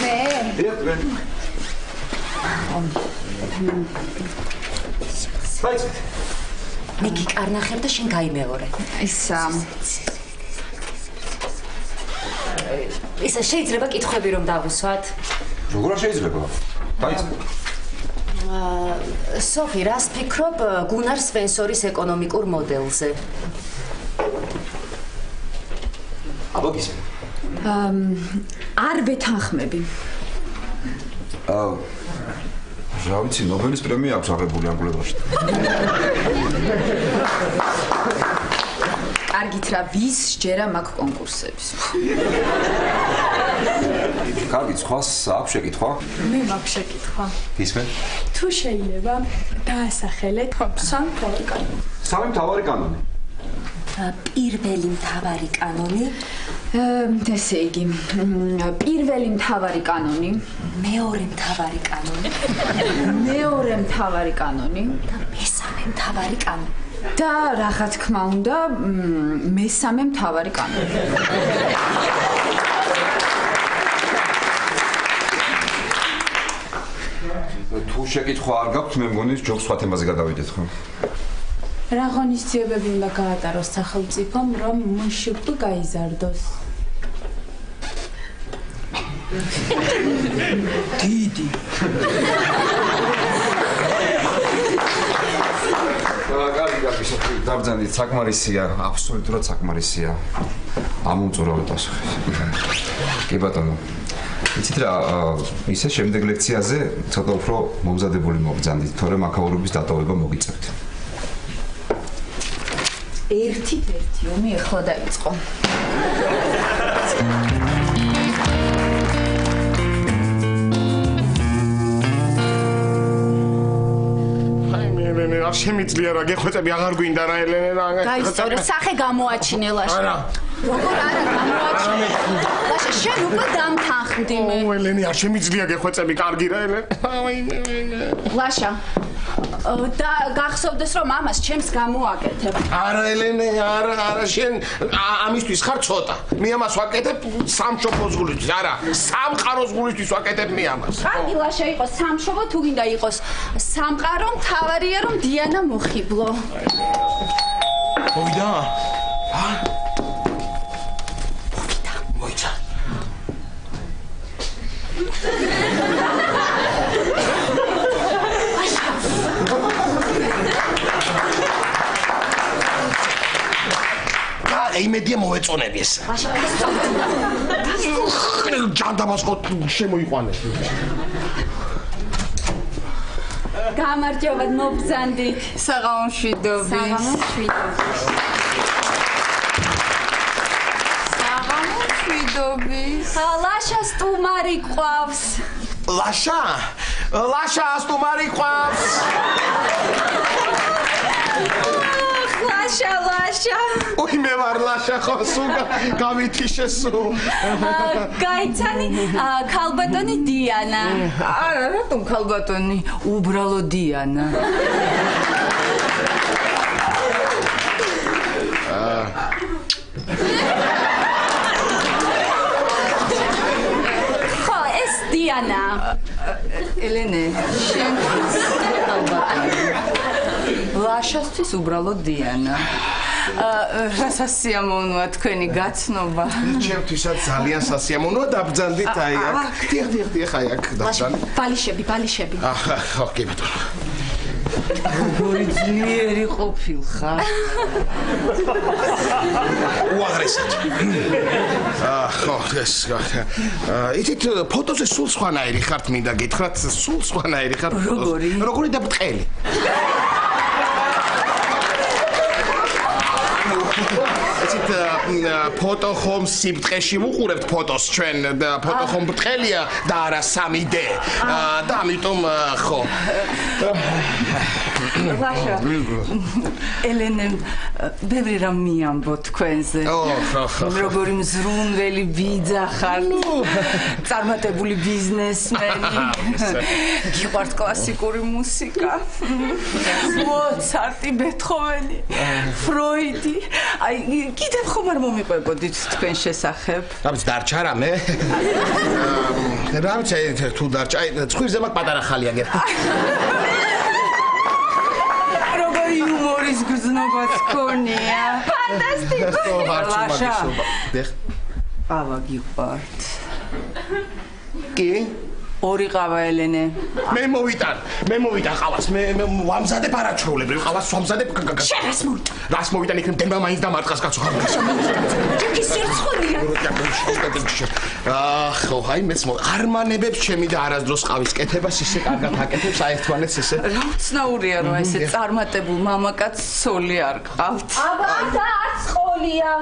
მე? იყვენ. საიცით. მე გიკარნახებ და შენ გაიმეორე. ისა ისა შეიძლება კითხვები რომ დავუსვათ? როგორ შეიძლება? დაიწყო. სოფი, რას ფიქრობ გუნარ სპენსორის ეკონომიკურ მოდელზე? აბა გისმენ. არ ვეთანხმები. რა ვიცი, ნობელის პრემია აქვს აღებული ამ კვლევაში. კარგით რა, ვის შეერა მაგ კონკურსებს? კარგი, სხვას აქვს შეკითხვა? მე მაქვს შეკითხვა. გისმენ? თუ შეიძლება დაასახელეთ სამი მთავარი კანონი. სამი მთავარი კანონი. პირველი მთავარი კანონი, ესე იგი, პირველი მთავარი კანონი, მეორე მთავარი კანონი მეორე მთავარი კანონი და მესამე მთავარი კანონი. და რა თქმა უნდა, მესამე მთავარი კანონი. თუ შეკითხვა არ გაქვთ, მე მგონი ჯობს სხვა თემაზე გადავიდეთ, ხო? რა ღონისძიებები უნდა გაატაროს სახელმწიფომ, რომ მშპ გაიზარდოს? დიდი. კარგი, სოფი, დაბრძანდით, საკმარისია, აბსოლუტურად საკმარისია. ამომწურავეთ პასუხი. კი ბატონო. იცით რა, ისე შემდეგ ლექციაზე ცოტა უფრო მომზადებული მოგბრძანდით, თორემ აქაურობის დატოვება მოგიწევთ. ერთი ომი ახლა დაიწყო. არ შემიძლია რა გეხვეწები აღარ გვინდა რა ელენე რა გაისწორე, სახე გამოაჩინე ლაშა. არა როგორ არა გამოაჩინე? ლაშა შენ უკვე დამთანხმდი მე. ელენე, არ შემიძლია გეხვეწები, კარგი რა ელენე. ლაშა და გახსოვდეს რომ ამას ჩემს გამოაკეთებ. არა ელენე, არა შენ ამისთვის ხარ ცოტა. მე ამას ვაკეთებ სამშობლოს გულისთვის, არა, სამყაროს გულისთვის ვაკეთებ მე ამას. კარგი ლაშა იყოს სამშობლო თუ გინდა იყოს სამყარო, მთავარია რომ დიანა მოხიბლო. მოვიდა? იმედია მოეწონები ეს. ჯანდაბას ხო შემოიყვანე. გამარჯობა მობრძანდით. საღამოშვიდობის. ლაშა სტუმარი ყავს. ლაშა სტუმარი ყავს. ლაშა. ой მე ვარ ლაშა ხო სულ გავითიშე სულ. გაიცანი ქალბატონი დიანა. არა, რატომ ქალბატონი? უბრალო დიანა. ხო, ეს დიანა. ელენე, შენ ქალბატონი. ლაშასთვის უბრალო დიანა. რასაც სიამოვნოა თქვენი გაცნობა. ჩემთვისაც ძალიან სასიამოვნოა დაბრძანდით აი აქ. დიახ, აი აქ დაბრძანდით. ბალიშები. ხო, კი ბატონო. როგორი ძლიერი ყოფილხარ. უაღრესად. ხო, ეს. იცით ფოტოზე სულ სხვანაირი ხართ, მინდა გითხრათ, სულ სხვანაირი ხართ. როგორი და ბრტყელი. იცით ფოტო ხომ სიბტყეში ვუყურებთ ფოტოს ჩვენ და ფოტო ხომ ბრტყელია და არა 3D და ამიტომ ხო ლაშა ელენემ ბევრი რამ მიამბო თქვენზე როგორი მზრუნველი ბიძა ხარ წარმატებული ბიზნესმენი გიყვართ კლასიკური მუსიკა მოცარტი ბეთჰოვენი ფროიდი აი კიდევ ხომ არ მომიყვებოდით თქვენ შესახებ რამც დარჩა რამე რამც თუ დარჩა აი ცხვირზე მაგ პატარა ხალი აგერ იუმორის გზნობა გქონია. ფანტასტიკო. ლაშა. ყავა გიყვართ. კი? ორი ყავა ელენე. მე მოვიტან ყავას. მე ვამზადებ არაჩვეულებრივ ყავას ვამზადებ. შენ რას მოვიტან? რას მოვიტან იქნებ დემა მაინც დამარტყას კაცო. ჯექი სირცხულია. ხო, აი მეც არმანებებს ჩემი და არასდროს ყავის კეთებას ისე კარგად აკეთებს აერთვანეს ესე. რა უცნაურია რომ ესე წარმატებულ მამაკაც ცოლი არ ყავთ. აბა და არც ყოლია.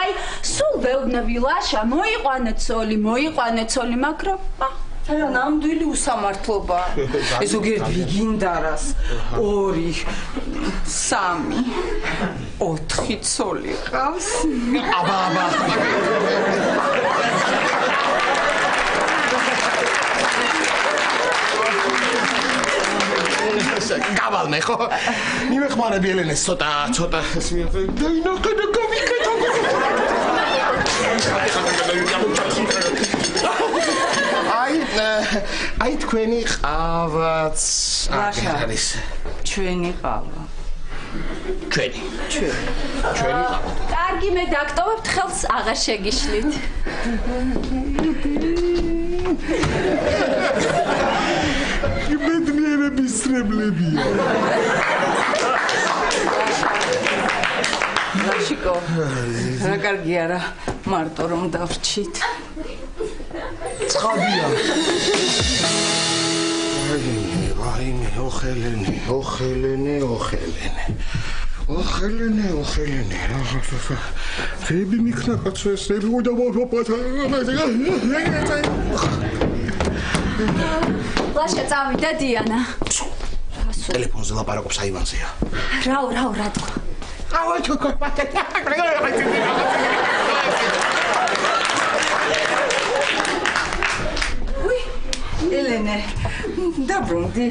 აი სულ ვეუბნები ლაშა მოიყვანე ცოლი, მაგრამ რა ნამდვილი უსამართლობა. ეს ზოგიერთ ვიგინდარას 2, 3, 4 ცოლი ყავს. აბა. გავალმე ხო? მიმეხმარები ელენეს ცოტა ეს დაინახე და გავიქეთა. აი თქვენი ყავაც არის. ჩვენი ყავა. ჩვენი ყავა. კარგი მე დაგტოვებთ ხელს აღარ შეგიშლით. ბედნიერების სრებლებია. ლაშიკო, რა კარგი არა, მარტო რომ დავრჩით. წყაბია. ვაიმე, ოხელენე. ფები მიქნა კაცო ეს რები და მოფაპათა. ლაშა წავიდა დიანა. ტელეფონზე ლაპარაკობს აივანზეა. რა თქვა? აუ ჩოკო პატა. დაბრუნდი.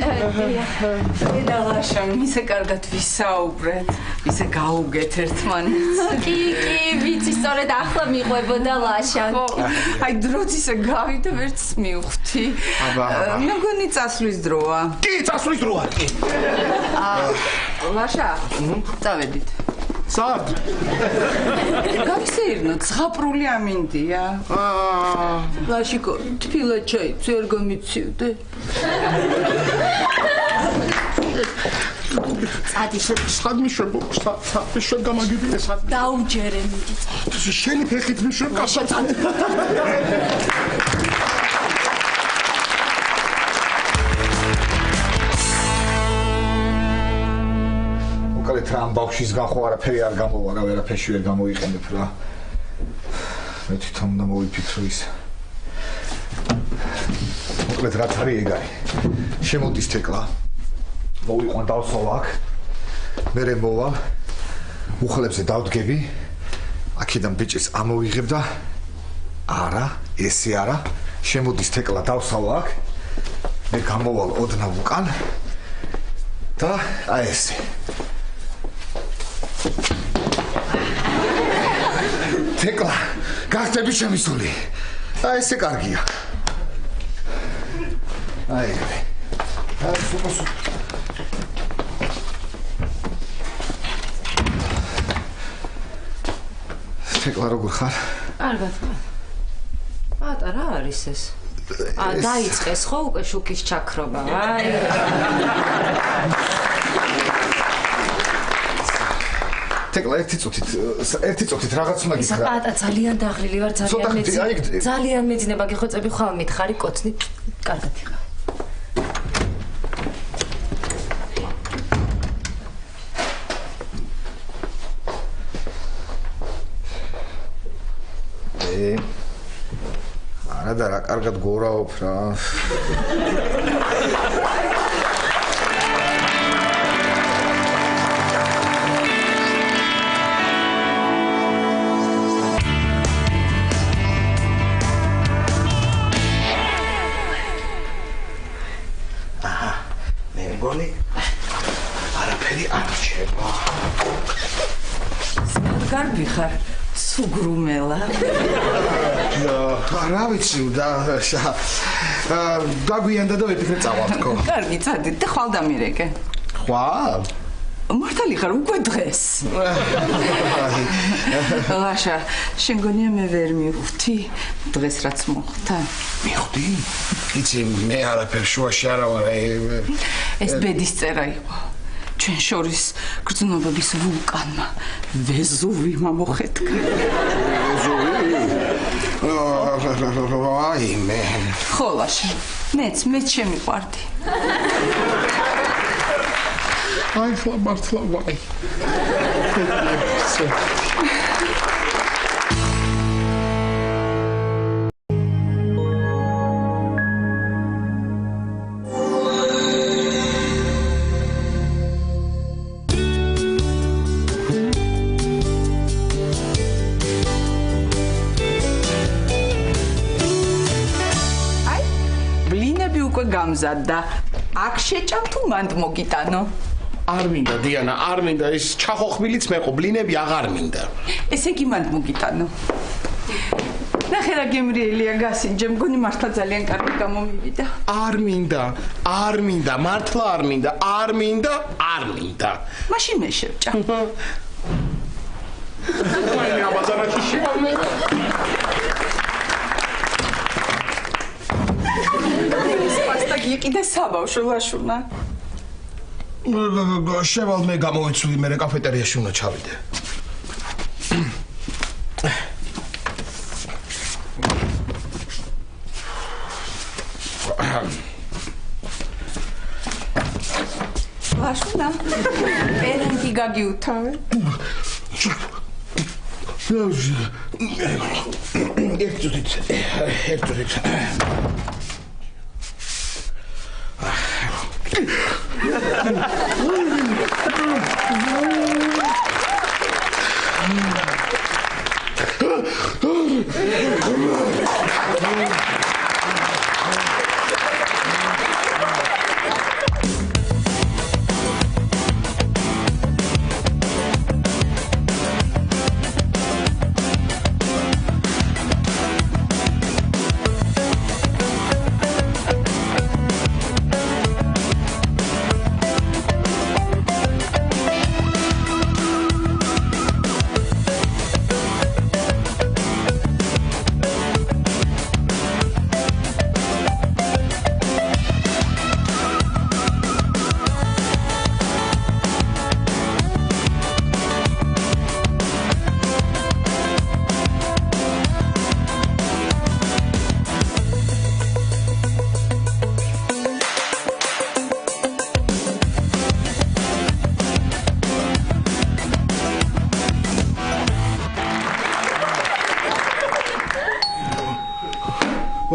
დედალაშა, ისე კარგად ვისაუბრეთ, ისე გაუგეთ ერთმანეთს. კი, ვიცი, სწორედ ახლა მიყვებოდა ლაშა. აი, დროც ისე გავიდა, ვერც მივხვდი. მე მგონი წასვლის დროა. კი, წასვლის დროა, კი. ლაშა, წავედით. სად? გავისეირნოთ, ზღაპრული ამინდია. ლაშიკო, თბილად ჩაი, ვერ გამიცივდე. სადი შენ გამაგებინე სად? დაუჯერე მიდი. შენი ფეხით მიშენ გასაწად. მოკალეთ რა ამ ბავშვისგან ხო არაფერი არ გამოვა რა ვერაფერში ვერ გამოიყენებ რა მე თვითონ უნდა მოვიფიქრო ის მოკალეთ რა თარი ეგ არის შემოდის თეკლა მოვიყვან დავსვლა აქ მერე მოვალ უხლებზე დავდგები აქედან ბიჭის ამოვიღებ და არა ესე არა შემოდის თეკლა დავსვლა აქ მე გამოვალ ოდნავ უკან და აი ესე თეკლა, გახდები შემისული. აი ესე კარგია. აი ეგრე. აი სუპასუ. თეკლა როგორ ხარ? კარგად ხარ. პატარა არის ეს. დაიწყეს ხო უკვე შუქის ჩაქრობა. აი. თეკლა ერთი წუთით რაღაც უნდა გითხრა. პატა ძალიან დაღლილი ვარ ძალიან მეძინება გიხოცები ხვალ მითხარი კოცნით კარგად ხარ. არა და რა კარგად გორაობ რა. გარბი ხარ სუგრუმელა რა ვიცი და გაგვიანდა და ვიფიქრე წავალ თქო კარგი წადით და ხვალ დამირეკე ხვალ მართალი ხარ უკვე დღეს ლაშა შენ გონია მე ვერ მივხვდი დღეს რაც მოხდა მივხვდი იცი მე არაფერ შუაში არა ვარ ეს ბედის წერა იყო ჩვენ შორის გრძნობების ვულკანმა ვეზუვი მომხეთკა აი მე ხოლაშა მეც შემიყვარდი აი მართლა ვაი გამზადდა აქ შეჭამ თუ მანდ მოგიტანო არ მინდა დიანა არ მინდა ის ჩახოხბილიც მეყო ბლინები აღარ მინდა ესე იგი მანდ მოგიტანო ნახე რა გემრიელია გასინჯე მგონი მართლა ძალიან კარგი გამომივიდა არ მინდა მართლა არ მინდა მაშინ მე შევჭამ მაინე აბაზანაში შევამე იყიდა საბავშვო ლაშუნა შევალ მე გამოვიცვი მე კაფეტერიაში უნდა ჩავიდე ლაშუნა პერანგი გაგიუთავე ერთუდით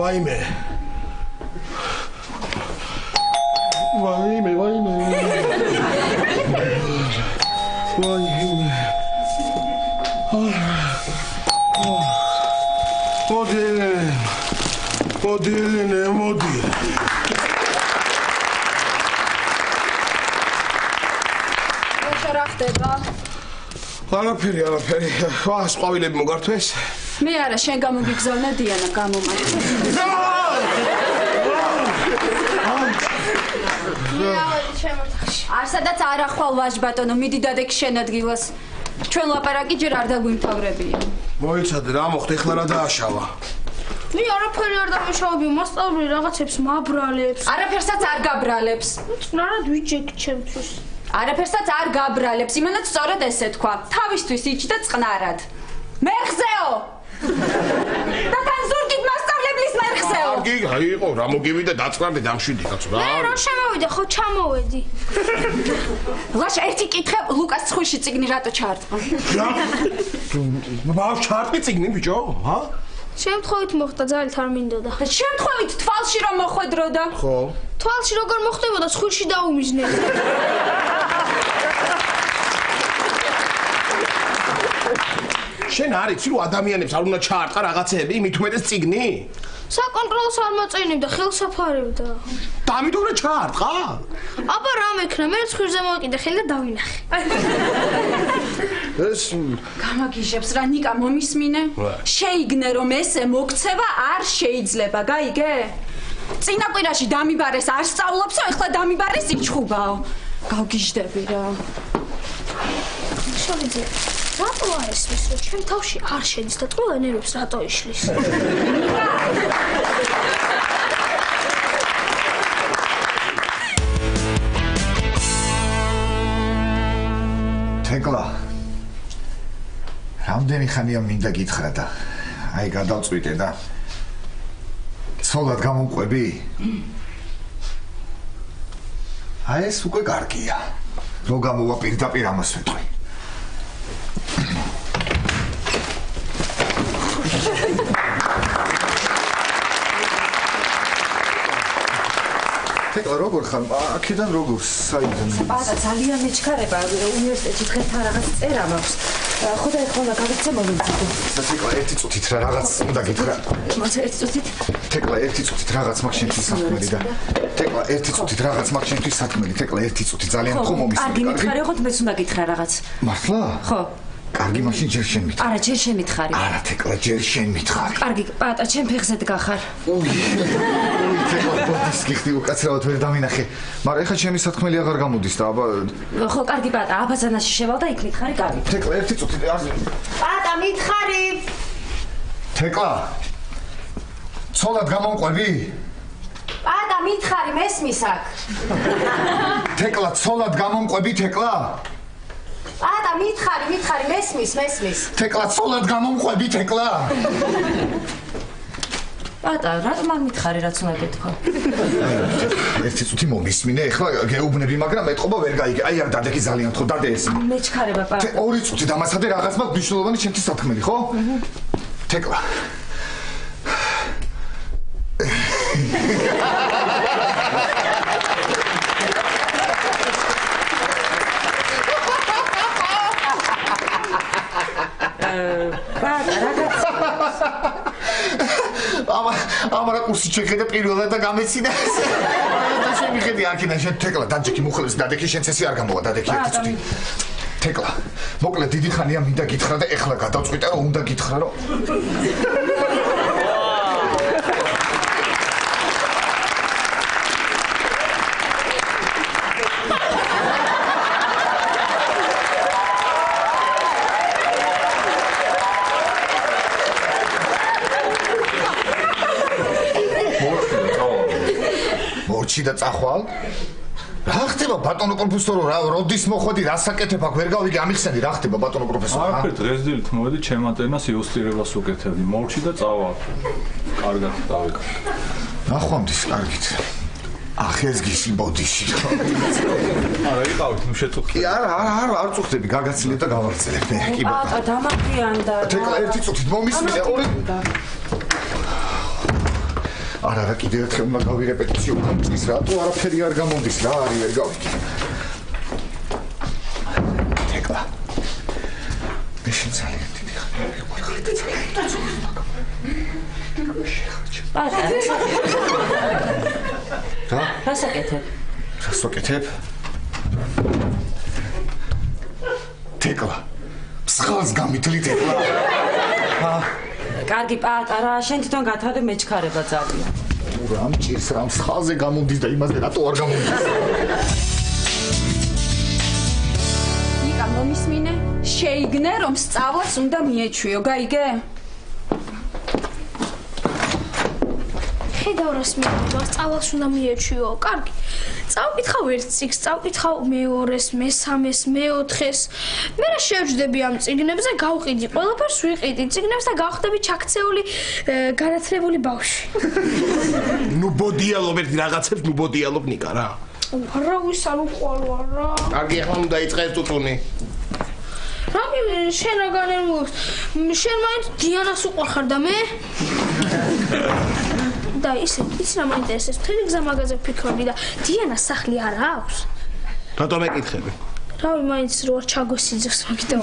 ვაიმე. ვაიმე. მოდი. რა ხდება? არაფერი. სყვავილები მოგართვეს? მე არა, შენ გამოგიგზავნა დიანა, გამომართვა. არსადაც არ ახვალ ვაჟ ბატონო, მიდი დადეკ შენ ადგილას. ჩვენ ლაპარაკი ჯერ არ დაგვიმთავრებია. მოიცადე რა მოხდა, ეხლა რა დააშავა? მე არაფერი არ დამუშავებია, მასწავლებელი რაღაცებს მაბრალებს. არაფერსაც არ გაბრალებს. რად ვიჯექ ჩემთვის? არაფერსაც არ გაბრალებს, იმანაც სწორად ესე თქვა. თავისთვის იჭდა წყნარად. მერხზეო! და თან ზურგით მასწავლებლის მერხზეო! კარგი, აიყო, რა მოგივიდა დაწყნარდი დამშვიდი კაცო რა. მე რა შემოვიდა, ხო ჩამოვედი. ლაშა ერთი კითხე, ლუკას ცხუში წიგნი რატო ჩაარტყა? რა ჩაარტყი წიგნი ბიჭო? ჰა? შემთხვევით მოხდა, ძალით არ მინდოდა. შემთხვევით თვალში რომ მოხვედროდა? ხო. თვალში როგორ მოხდებოდა, ცხუში დაუმიზნეს. შენ არ იცი რომ ადამიანებს არ უნდა ჩაარტყა რაღაცეები, მით უმეტეს წიგნი? საკონტროლოს არ მოწინებდა, ხელსაფარებდა. და ამიტომ რა ჩაარტყა? აბა რა მექნა, მე ცხვირზე მოვეკიდე ხელი და დავინახე. ეს გამაგიჟებს რა ნიკა მომისმინე? შეიგნე რომ ესე მოქცევა არ შეიძლება, გაიგე? წინა კვირაში დამიბარეს არ სწავლობსო, ეხლა დამიბარეს იჩხუბაო. გავგიჟდები რა. შევიძე. რატო არ ესმის, რომ ჩემ თავში არ შედის და ყველა ნერვებს რატო იშლის? თეკლა. რამდენი ხანია მინდა გითხრა და აი გადავწვიდე და ცოლად გამომყვები? აი ეს უკვე კარგია. რო გამოვა პირდაპირ ამას ვეთქვი. თეკლა როგორ ხარ? აქედან როგორ? საიდან? ბატა ძალიან მეჩქარება, უნივერსიტეტში დღესთან რაღაც წერა მაქვს. ხო და ეხლა უნდა გავიქცე მომენტი. თეკლა ერთი წუთით რა რაღაც უნდა გითხრა. ერთი წუთით? თეკლა ერთი წუთით რაღაც მაქვს შენთვის საქმელი და თეკლა ერთი წუთით რაღაც მაქვს შენთვის საქმელი. თეკლა ერთი წუთი ძალიან ხო მომისმენი. კარგი მითხარი, ხო მეც უნდა გითხრა რაღაც. მართლა? ხო. კარგი, მაშინ ჯერ შენ მითხარი. არა, ჯერ შენ მითხარი. არა, თეკლა, ჯერ შენ მითხარი. კარგი, ბატა, ჩემ ფეხზე დგახარ. თეკლა, ბოდის გიხდი უკაცრავად ვერ დავინახე. მაგრამ ეხლა ჩემი საქმელი აღარ გამოდის და აბა ხო, კარგი, ბატა, აბაზანაში შევალ და იქ მითხარი, კარგი. თეკლა, ერთი წუთი ბატა, მითხარი. თეკლა. ცოლად გამომყვები? ბატა, მითხარი, მესმის აქ. თეკლა, ცოლად გამომყვები, თეკლა? ბატა, მითხარი, მესმის. თეკლა, ცოლად გამომყვები, თეკლა? ბატა, რატომ არ მითხარი, რაც უნდა გეთქვა? ერთი წუთი მომისმინე, ეხლა გეუბნები, მაგრამ ეთყობა ვერ გაიგე. აი, არ დადეკი ძალიან ხო, დადე ეს. მეჩქარება, ბატა. ორი წუთი დამასადე რაღაც მაქვს მნიშვნელოვანი ჩემთვის საქმელი, ხო? თეკლა. ბატა, რაღაც ამარა კურსი შეხედე პირველად და გამეცინა. და შემიხედი აქედან შენ თეკლა დაჯექი მუხლებს დადექი შენც ესე არ გამოვა დადექი ერთი წუთი. თეკლა, მოკლედ დიდი ხანია მინდა გითხრა და ეხლა გადავწყვიტე რომ უნდა გითხრა რომ მორჩი და წახვალ? რა ხდება ბატონო პროფესორო, როდის მოხვედი, რა საკეთებ აქ ვერ გავიგე, ამიხსენდი რა ხდება ბატონო პროფესორო? არაფერ, დღეს დილით მოვედი ჩემატენას იუსტირებას უკეთებდი, მორჩი და წავალ. კარგად დავიკარგე. ნახვამდის, კარგით. ახეს გისი ბოდიში. არა, იყავით, ნუ შეწუხდი. კი, არ წუხდები, გაგაცილებ და გავარცელებ. კი ბატონო. ბატა, დამაგვიანდა. თეკლა ერთი წუთით მომისმინე, ორი არა, კიდე ერთხელ უნდა გავირეპეტიციო გამწის რატო არაფერი არ გამოდის რა არის ვერ გავიქი. თეკლა. მეშინ ძალიან დიდი ხანი ვიყურე პატა. რა? რას აკეთებ? რას ვაკეთებ? თეკლა. მსხალს გამითვლით ეხლა. კარგი პატარა, შენ თვითონ გათადე მეჩქარება ძალიან. რა მჭირს რა მსხალზე გამოდის და იმაზე რატო არ გამოდის? იკა მომისმინე, შეიგნე რომ სწავლას უნდა მიეჩვიო, გაიგე? ხედავრას მიეჩვიო, სწავლას უნდა მიეჩვიო. კარგი. წავკითხავ ერთ წიგნს, წავკითხავ მეორეს, მესამეს, მეოთხეს. მე რა შევჯდები ამ წიგნებზე, გავყიდი ყველაფერს, ვიყიდი წიგნებს და გავხდები ჩაქცეული, განათლებული ბავშვი. ნუ ბოდიალობ ერთი რაღაცებს, ნუ ბოდიალობ ნიკა რა. არა ვისა რო ყვალვა რა. კარგი, ახლა უნდა იწყეს ტუტუნი. რა შენ რა განერმულობს? შენ მაინც დიანას უყვარხარ და მე? და იცი რა მაინტერესებს? მთელი გზა მაგაზე ვფიქრობდი და დიანას სახლი არ აქვს? რატომ ეკითხები? რავი, მაინც რო არ ჩაგოსიძებს მაგიტო.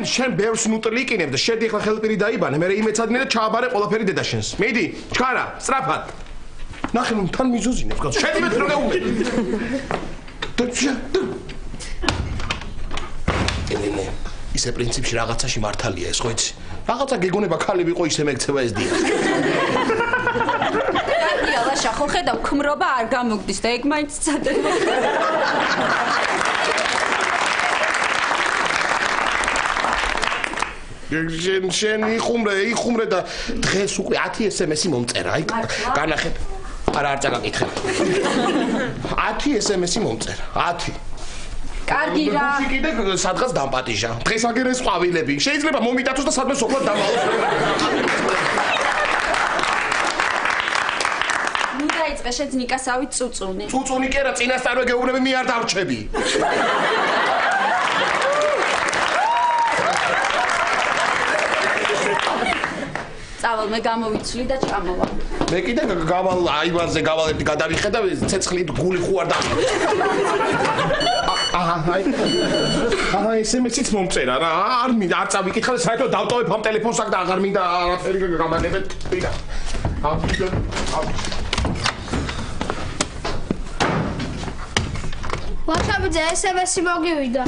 შენ ბევრს ნუტლიკინებ და შედი ახლა ხელპირი დაიბანე, მე იმეცადნე და ჩააბარე ყველაფერი დედაშენს. მიდი, ჩქარა, სწრაფად. ნახე რომ თან მიზუზინებს, გავს. შედი მე რო გეუბნები. ელენე, ისე პრინციპში რაღაცაში მართალია ეს, ხო იცი? რაღაცა გეგონება ქალი ვიყო ისე მეკცევა ეს დია. კარგია, ლაშა, ხო ხედავ, ქმრობა არ გამოგდის და ეგ მაინც წადება. შენ იხუმრე და დღეს უკვე 10 SMS-ი მომწერა. აი, განახეთ. არა, არ წაგაკითხებ. 10 SMS-ი მომწერა. 10. კარგი რა. კიდე სადღაც დამპატიჟა. დღეს აგერეს ყვავილები. შეიძლება მომიტაცოს და სადმე სოფლად დამალოს. ნუ დაიწყე შენ ნიკასავით წუწუნი. წუწუნი კი არა, წინასწარვე გეუბნები, მე არ დავრჩები. წავალ მე გამოვიცვლი და ჩამოვა. მე კიდე გავალ აივანზე გავალებდი გადავიხე და ცეცხლით გული ხო არ და. აჰა, SMS-იც მომწერა რა. არ მინდა არ წავიკითხე და საერთოდ დავტოვებ ამ ტელეფონს აქ და აღარ მინდა არაფერი გამაგებეთ. პირა. ვაშაბიძე, SMS-ი მოგივიდა.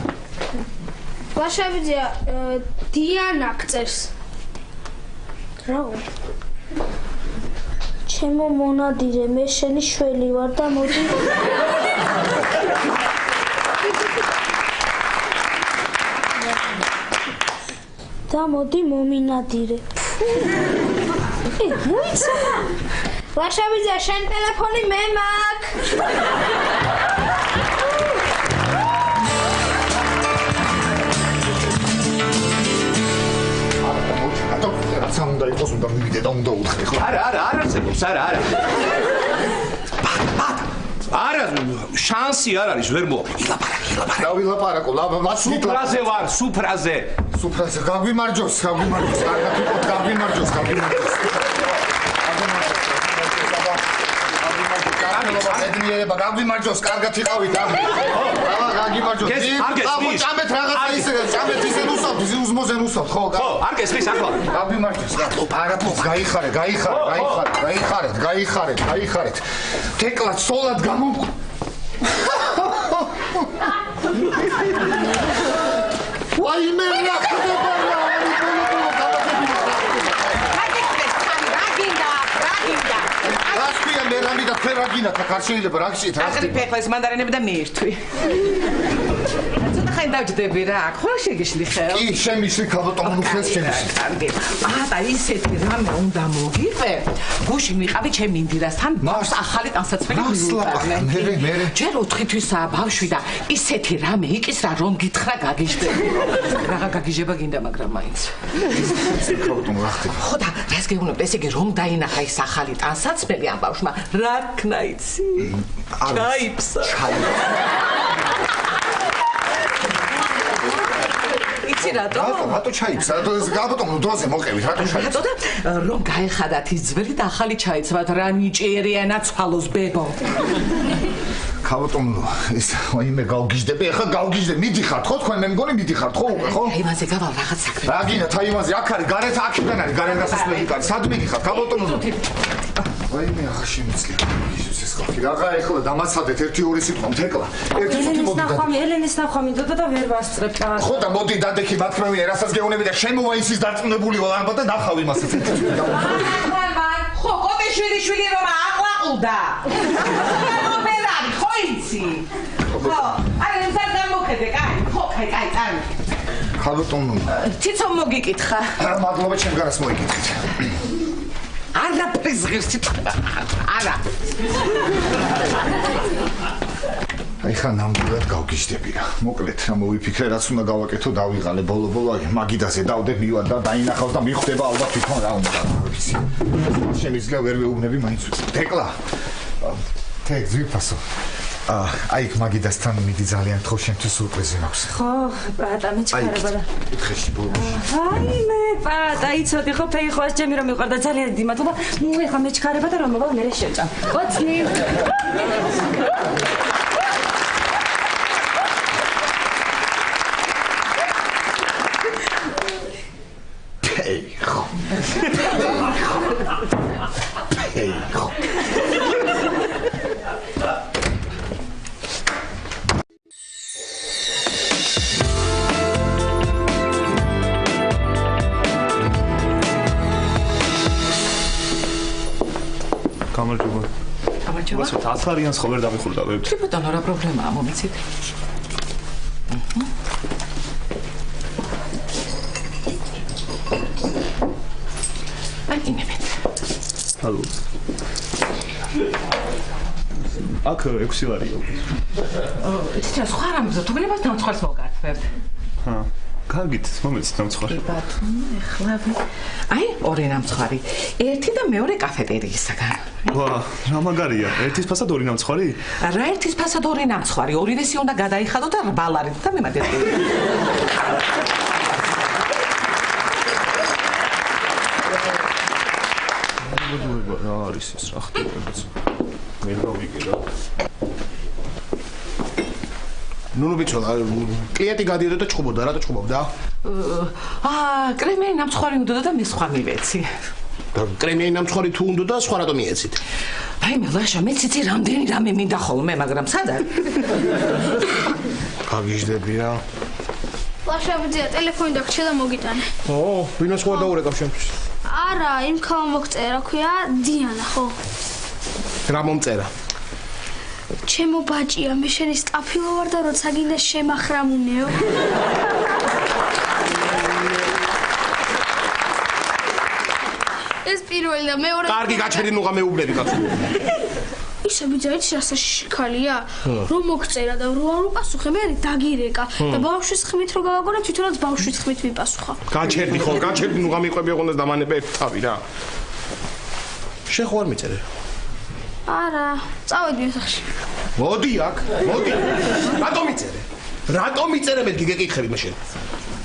ვაშაბიძე, დიანა გწერს. რა? ჩემო მონადირე, მე შენი შველი ვარ და მოდი. და მოდი მომინადირე. მოიცა. ვაშაბიძე, შენ ტელეფონი მე მაქვს. რაცა უნდა იყოს, უნდა მივიდე და უნდა უთხრე, ხო? არა, არ არსებობს, არა. არა, შანსი არ არის, ვერ მოვა. ილაპარაკი. რა ვილაპარაკო, სუფრაზე ვარ, სუფრაზე. სუფრაზე, გაგვიმარჯოს, კარგად ვიყოთ, გაგვიმარჯოს. მედნიერება, გაგვიმარჯოს, კარგად ვიყავით, გაგიმარჯოს. ჭამეთ რაღაცა ისე უსავთ, უსმოზე უსავთ, ხო? ხო, არ გესმის ახლა. გაგვიმარჯოს. არაფერს გაიხარეთ. თეკლა სწორად გამომყ. ვაიმე რა ხდება რა? რასკია მე რამი და ფერაგინა თა არ შეიძლება რა გჭირთ რა ახალი ფეხვის მანდარინები და მიირთვი ცოტა ხანი დავჯდები რა ხო შეგეშლი ხელ კი შემისლი ქალბატონო ხეს შემისლი კარგი და ისეთი რამე უნდა მოგიყე გუში მიყავი ჩემ ინდირასთან ბავშვს ახალი ტანსაცმელი მივიყავე მე ჯერ 4 თვისაა ბავშვი და ისეთი რამე იკისრა რომ გითხრა გაგიჟდები რაღა გაგიჟება გინდა მაგრამ მაინც ქალბატონო რა ხდება ხო და რას გეუბნებთ ესე იგი რომ დაინახა ის ახალი ტანსაცმელი ამ ბავშვმა რა ქნა იცი ჩაიფსა იცი იცი რატო? რატო ჩაიქცა? გაბატონო დროზე მოყევით, რატო ჩაიქცა? რატო და რომ გაეხადათ ის ძველი და ახალი ჩაიცვათ რა ნიჭიერიანა ცვალოს ბებო. გაბატონო, ეს აიმე გავგიჟდები, ახლა გავგიჟდები, მიდიხართ ხო თქვენ მე მგონი მიდიხართ ხო უკვე ხო? იმაზე გავალ რაღაც საქმე. რა გინდა თაიმაზე აქ არის, გარეთ აქიდან არის, გარეთ გასასვლელი კარი. სად მიდიხართ გაბატონო? აიმე ახლა შემიძლია. ის ხალხი რაღა ეხლა დამაცადეთ 1-2 სიტყვა მთეკლა. 1-5 მოდი. ელენეს ნახვამი დოდა და ვერ ვასწრებ და ხო და მოდი დადექი ბათქმევია რასაც გეუბნები და შემოვა ისის დარწმუნებული ვარ ალბათ და ნახავ იმასაც. ხო, კოტეშვილი რომ აყვაყულდა. ხო იცი. ხო, აი ზარ გამოხედე, კაი, ხო, კაი, წამი. ხალოტონო. ციცო მოგიკითხა. მადლობა ჩემ გარას მოიკითხეთ. არაფერს ღირსი. არა. აი ხა ნამდვილად გავგიჟდები რა. მოკლედ რა მოვიფიქრე რაც უნდა გავაკეთო დავიღალე ბოლო აი მაგიდაზე დავდებ მივარ და დაინახავ და მიხვდება ალბათ თვითონ რა უნდა ვიცი. შემიძლია ვერ მეუბნები მაინც დეკლა. თექ ზიფასო. აი მაგიდასთან მიდი ძალიან თქო შენთვის სურპრიზი მაქვს. ხო, პატა მეჩქარება და ხეში ბოლოში. აი მე პატა იცოდი ხო ფეიხოს ჩემი რომ მიყვარდა ძალიან დიდი მადლობა. ნუ ეხა მეჩქარება და რომ მოვალ მე შეჭამ. ოცნი. ფეიხო. გამარჯობა. გამარჯობა. ვასო 10 არიანს ხო ვერ დამიხურდავებთ. კი ბატონო, რა პრობლემაა, მომიცით? აგინებეთ. ალო. აქ 6 ლარიო. ცოტა სხვა რამზე თუ გნებათ დამცხარს მოგართვებთ. ჰა. კარგით, მომეც დამცხარი. ბატონო, ეხლა აი, ორი დამცხარი. ერთი და მეორე კაფეტერიისაგან. ვა, რა მაგარია. ერთის ფასად ორი დამცხარი? რა ერთის ფასად ორი დამცხარი? ორივესი უნდა გადაიხადო და რბალარით და მემადეთ. მოდუება რა არის ეს რა ხდება? მე გავიგე რა. ნუ ბიჭო, კლიენტი გადიოდა და ჭუბობდა, რატო ჭუბობდა? კრემიანი ნამცხვარი უნდა და მე სხვა მივეცი. და კრემიანი ნამცხვარი თუ უნდა და სხვა რატო მიეცით? აი მე ლაშა მე ციცი რამდენი რამე მინდა ხოლმე, მაგრამ სადა? გაგიჟდები რა. ლაშა ვიძია, ტელეფონი დაგჭირა და მოგიტანე. ო, ვინოს ხო დაურეკავ შემთხვევით? არა, იმ ქალა მოგწერა, ქვია დიანა, ხო? რა მომწერა? ჩემო ბაჭია, მე შენი სტაფილო ვარ და როცა გინდა შემახრამუნეო. ეს პირველი და მეორე. კარგი, გაჩერდი ნუღა მეუბნები კაცო. ისე ვიძაით სასაშიქალია, რომ მოგწერა და რო არ უპასუხე, მე დაგირეკა და ბავშვის ხმით რო გავაგონებ, თვითონაც ბავშვის ხმით ვიპასუხა. გაჩერდი ხო, გაჩერდი ნუღა მიყვები ოღონდ დამანებ ერთ თავი რა. შენ ხო არ მიწერე? არა, წავედი ოთახში. მოდი აქ, მოდი. რატომ მიწერე? რატომ მიწერე მე გიგეკითხები მე შენ?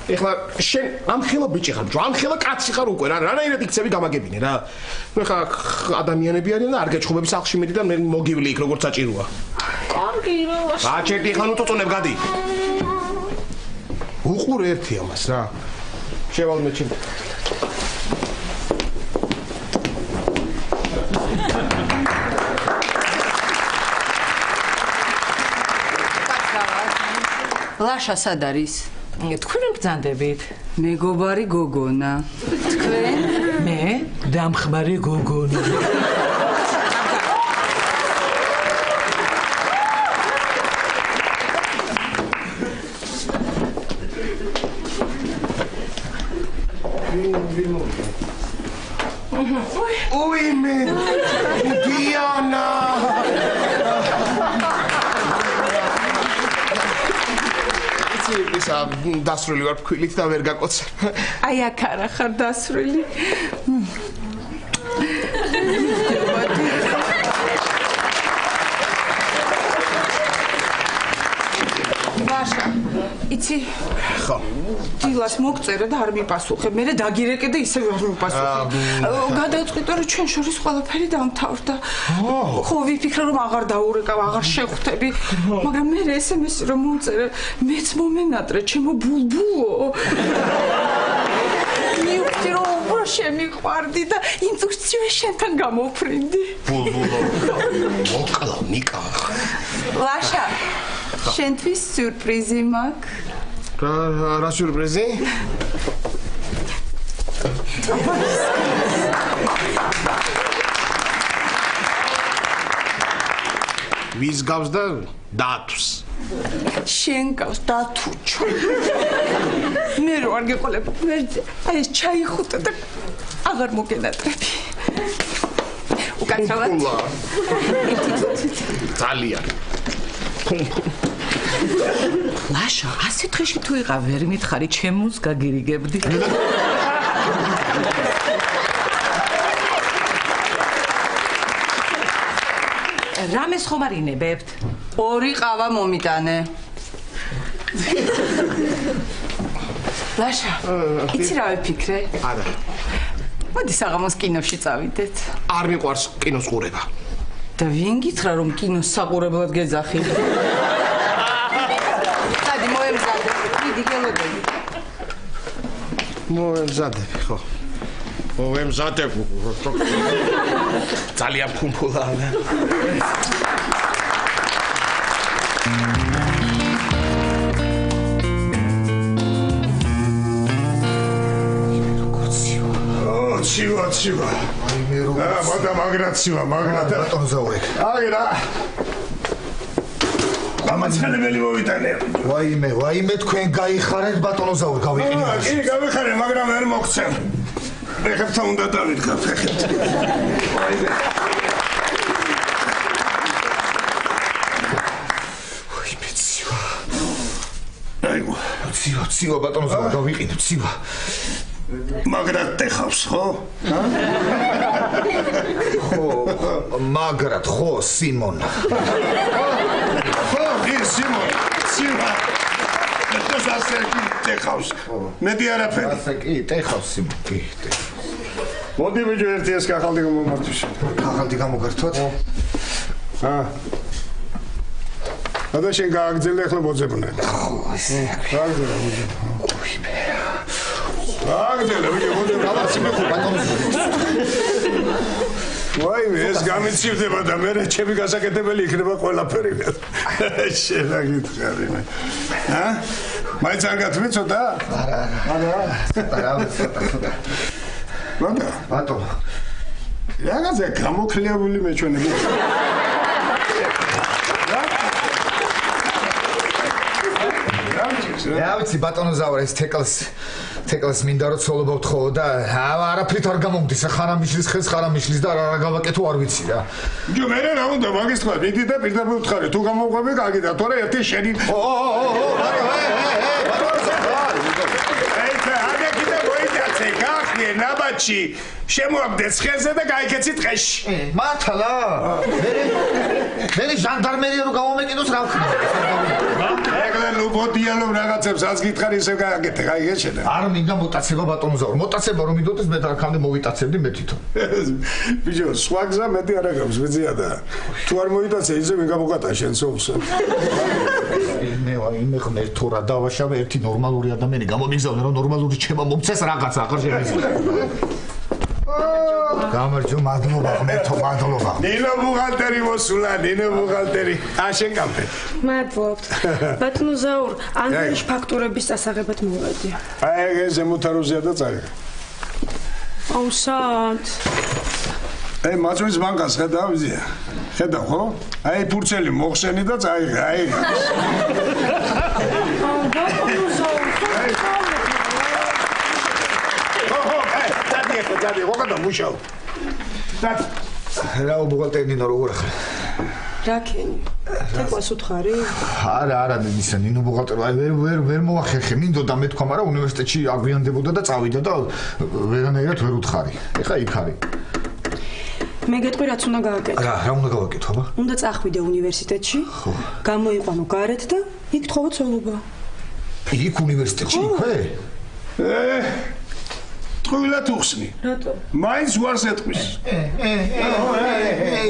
ეხლა შენ ამხელა ბიჭი ხარ, ჯვანხელა კაცი ხარ უკვე რა, რანაირად იქცევი გამაგებინე რა. ნუ ეხლა ადამიანები არიან და არ გეჩხუბები სახლში მიდი და მე მოგივლი იქ როგორც საჭიროა. კარგი რა. გაჩერდი ხან უწოწონებ გადი. უყურ ერთი ამას რა. შევალ მე ჩემ. ლაშა სად არის? თქვენ ბრძანდებით? მეგობარი გოგონა. თქვენ? მე დამხმარე გოგონა. ой მე დიანა ისა დასრული ვარ ფქვილით და ვერ გაკოცა. აი აქ არა ხარ დასრული. ლაშა, იცი? ხო. დილას მოგწერე და არ მიპასუხე. მე დაგირეკე და ისევ არ მიპასუხე. გადავწყვიტე რომ ჩვენ შორის ყველაფერი დამთავრდა. ხო, ვიფიქრე რომ აღარ დაურეკავ, აღარ შეხვდები, მაგრამ მე SMS-ი რომ მომწერე, მეც მომენატრე, ჩემო ბულბულო. მივხვდი რომ უფრო შემიყვარდი და იმ წუთშივე შენთან გამოფრინდი. ბულბულო. მოკლა ნიკა. ლაშა, შენთვის სიურპრიზი მაქვს. რა სიურპრიზი? ვის გავს და დათვს? შენ გავს დათუჩო. მე რო არ გეყოლებ, მე აი ეს ჩაიხუტე და აღარ მოგენატრები. უკაცრავად. ძალიან. ლაშა, 100 დღეში თუ იყავ ვერ მითხარი, ჩემს გაგირიგებდი. რამეს ხომ არ ინებებთ? 2 ყავა მომიტანე. ლაშა, იცი რა ვიფიქრე? არა. მოდი საღამოს კინოში წავიდეთ. არ მიყვარს კინოს ყურება. და ვინ გითხრა რომ კინოს საყურებლად გეძახი? დადი მოემზადე, მიდი გელოდები. მოემზადები, ხო. მოემზადებ. ძალიან ფუმფულა. ცივა. მოდა მაგრაცივა. ბატონო ზაურე. აგერა. ამაცხელებელი მოვიტანე. ვაიმე თქვენ გაიხარეთ ბატონო ზაურე, გავიყინე. კი, გავიხარე, მაგრამ ვერ მოგცემ. ფეხებთან უნდა დავიდგა ფეხებთან. ვაიმე. ცივა. აიგო. ცივა ბატონო ზაურე, გავიყინე, ცივა. მაგრად ტეხავს, ხო? ხო, მაგრად, ხო, სიმონ. ხო, სიმონ, ცივა. ეს ასე ტეხავს. მეტი არაფერი. ასე კი, ტეხავს სიმონ, კი. მოდი ბიჭო ერთი ეს კახალდი გამომართვიშ. კახალდი გამოგართვათ? და შენ გააგზელე ახლა მოძებნე. ხო, ესე. გააგზელე. აგდელე ვიგე დავაცი მე ხო ბატონო. ვაიმე ეს გამიცივდება და მე ჩემი გასაკეთებელი იქნება ყველაფერი. შენა გითხარი მე. მაინც არ გათვლი ცოტა? არა. ბატონო. რაღაცა გამოკლებული მეჩვენები. რა ვიცი ბატონო ზავრა ეს თეკლს მინდა რომ ცოლობავთ ხო და არაფრით არ გამომდის ხარა მიშლის ხეს ხარა მიშლის და რა გავაკეთო არ ვიცი რა. ჯო მე რა უნდა მაგის თქვა მიდი და პირდაპირ ვთხარი თუ გამოვყვები გაგიდა თორე ერთი შენი ნაბაჩი შემოაგდეთ ხეზე და გაიქეცი ტყეში. მართლა? მე ჟანდარმერია რომ გამომეკიდოს რა ვქნა? ეგრე ნუ ბოდიალო რაღაცებს ას გითხარი ისე გააკეთე, გაიგეჩენა. არ მინდა მოტაცება ბატონო ზაურ. მოტაცება რომ მიდოდეს მე აქამდე მოვიტაცებდი მე თვითონ. ბიჭო, სხვა გზა მეტი არ აქვს, ვიცია და თუ არ მოიტაცე ისე ვინ გამოგატა შენ სოულს. მე ხომ თუ რა დავაშავე ერთი ნორმალური ადამიანი გამომიგზავნე რომ ნორმალური ჩემო მომცეს რაღაცა ახლა შემიძლია. გამარჯო, მადლობა, ღმერთო, მადლობა. ნინო ბუღალტერი მოსულა, ნინო ბუღალტერი. შენ კამფე. მადლობთ. ბატონო ზაურ, ანგლიაში ფაქტურების დასაღებად მოვედი. აი ეს ზემოთაროზია და წაიღე. აუ სად? მაწვის ბანკას ხედავ იზია. ხედავ ხო? აი ფურცელი მოხსენი და წაიღე, აი. აუ ბატონო ზაურ, დადი, როგორ მუშაობ? რა ბუღალტერი ნინო როგორ ახლა? რა კენი? თეკვას უთხარი? არა, ისა ნინო ბუღალტერი ვერ მოახერხე, მინდოდა მეთქვა, მაგრამ უნივერსიტეტში აგვიანდებოდა და წავიდა და ვერანაირად ვერ უთხარი. ეხა იქ არის. მე გეტყვი რაც უნდა გააკეთო. რა უნდა გავაკეთო, აბა? უნდა წახვიდე უნივერსიტეტში, გამოიყვანო გარეთ და იქ თხოვა ცხოვრობა. იქ უნივერსიტეტში იქვე? ტყუილად უხსნი. რატო? მაინც უარს ეთყვის.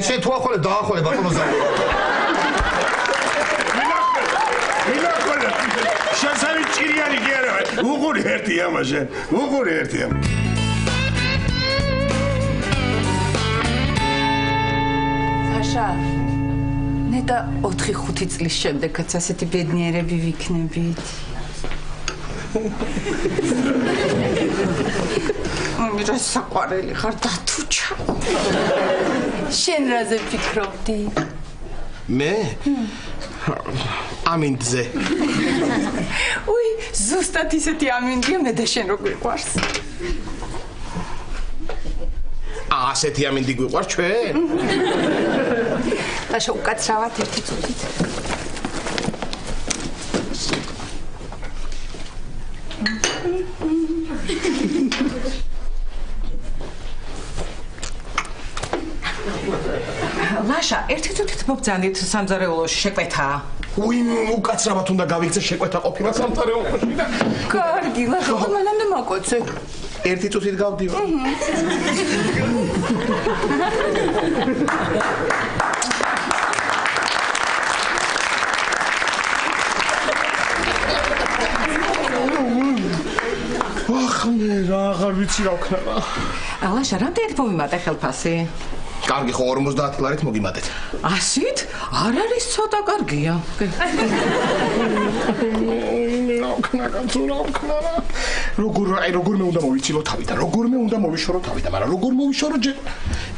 შენ თუ ახოლე დაახოლე ბატონო ზაური. მილახოლა. შენსავი ჭირიანი კი არა. უყური ერთი ამაშე. უყური ერთი ამ. საშა ნეტა 4-5 წლის შემდეგაც ასეთი ბედნიერები ვიქნებით. მირა საყვარელი ხარ დათუჩა. შენ რაზე ფიქრობდი? მე? ამინდზე. უი, ზუსტად ისეთი ამინდია მე და შენ რო გვიყვარს. ასეთი ამინდი გვიყვარს ჩვენ? დაშა უკაცრავად ერთი წუთით. ლაშა, ერთი წუთით მოგძანდით სამზარეულოში შეკვეთა. უი, უკაცრავად უნდა გავიქცე შეკვეთა ყოფილა სამზარეულოში და კარგი, ლაშა, მანამდე მაკოცე. ერთი წუთით გავდივარ. ახლა რა აღარ ვიცი რა ვქნა რა. ლაშა, რამდენად მომიმატე ხელფასი? კარგი ხო 50 ლარით მოგიმატეთ. 100-ით? არ არის ცოტა კარგია. როგორ მე უნდა მოვიცილო თავიდან, როგორმე უნდა მოვიშორო თავიდან, მაგრამ როგორ მოვიშორო ჯერ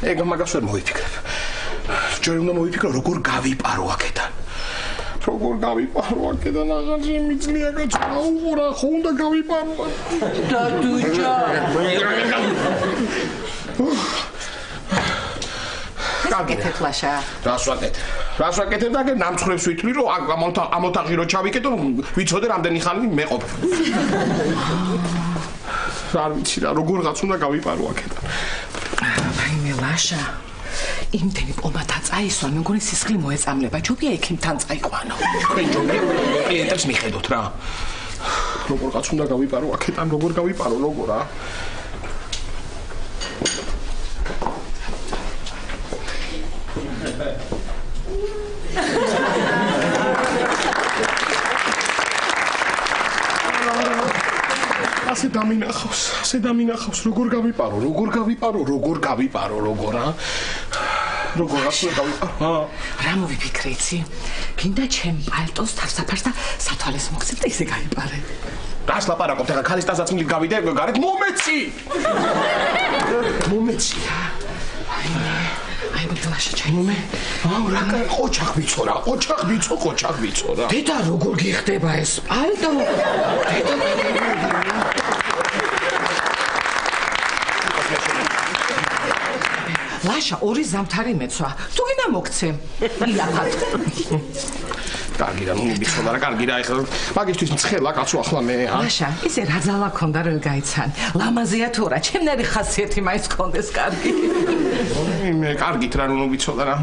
ეგ მაგას ვერ მოვიფიქრებ. ჯერ უნდა მოვიფიქრო როგორ გავიპარო აქედან. როგორ გავიპარო აქედან აღარ შემიძლია გაუღურა, ხო უნდა გავიპარო. დადუჯა. გაკეთებ ლაშა. რას ვაკეთებ და ნამცხრებს ვითვლი რომ ამ ოთახში რო ჩავიკეტო ვიცოდე რამდენი ხანი მეყოფ. არ ვიცი რა როგორღაც უნდა გავიპარო აქედან. ვაიმე ლაშა. იმდენი პომადა წაისვა, მე მგონი სისხლი მოეწამლება. ჯობია ექიმთან წაიყვანო. თქვენ ჯობია კლიენტებს მიხედოთ რა. როგორღაც უნდა გავიპარო აქედან, როგორ გავიპარო, როგორ რა. ასე დამინახავს, როგორ გავიპარო, რა. როგორღაც უნდა გავიპარო. რა მოვიფიქრე იცი? გინდა ჩემ პალტოს თავსაფარს და სათვალეს მოგცემ და ისე გაიპარე. რას ლაპარაკობთ? ახლა ქალის ტანსაც მილი გავიდე, გარეთ მომეცი. აი მოგდაშა ჩაიმე. რა ყოჩახ ვიცო რა, ყოჩახ ვიცო რა. დედა როგორ გიხდება ეს პალტო? ლაშა, ორი ზამთარი მეცვა. თუ გინდა მოგცემ. იაფად. კარგი რა, ვიცოდა რა, კარგი რა, ეხლა მაგისთვის მცხელა კაცო ახლა მე, ა? ლაშა, ისე რა ძალა ქონდა რომ გაიცან. ლამაზია თუ რა, ჩემნარი ხასიათი მაინც ქონდეს კარგი. მე კარგით რა, ნუ ვიცოდა რა.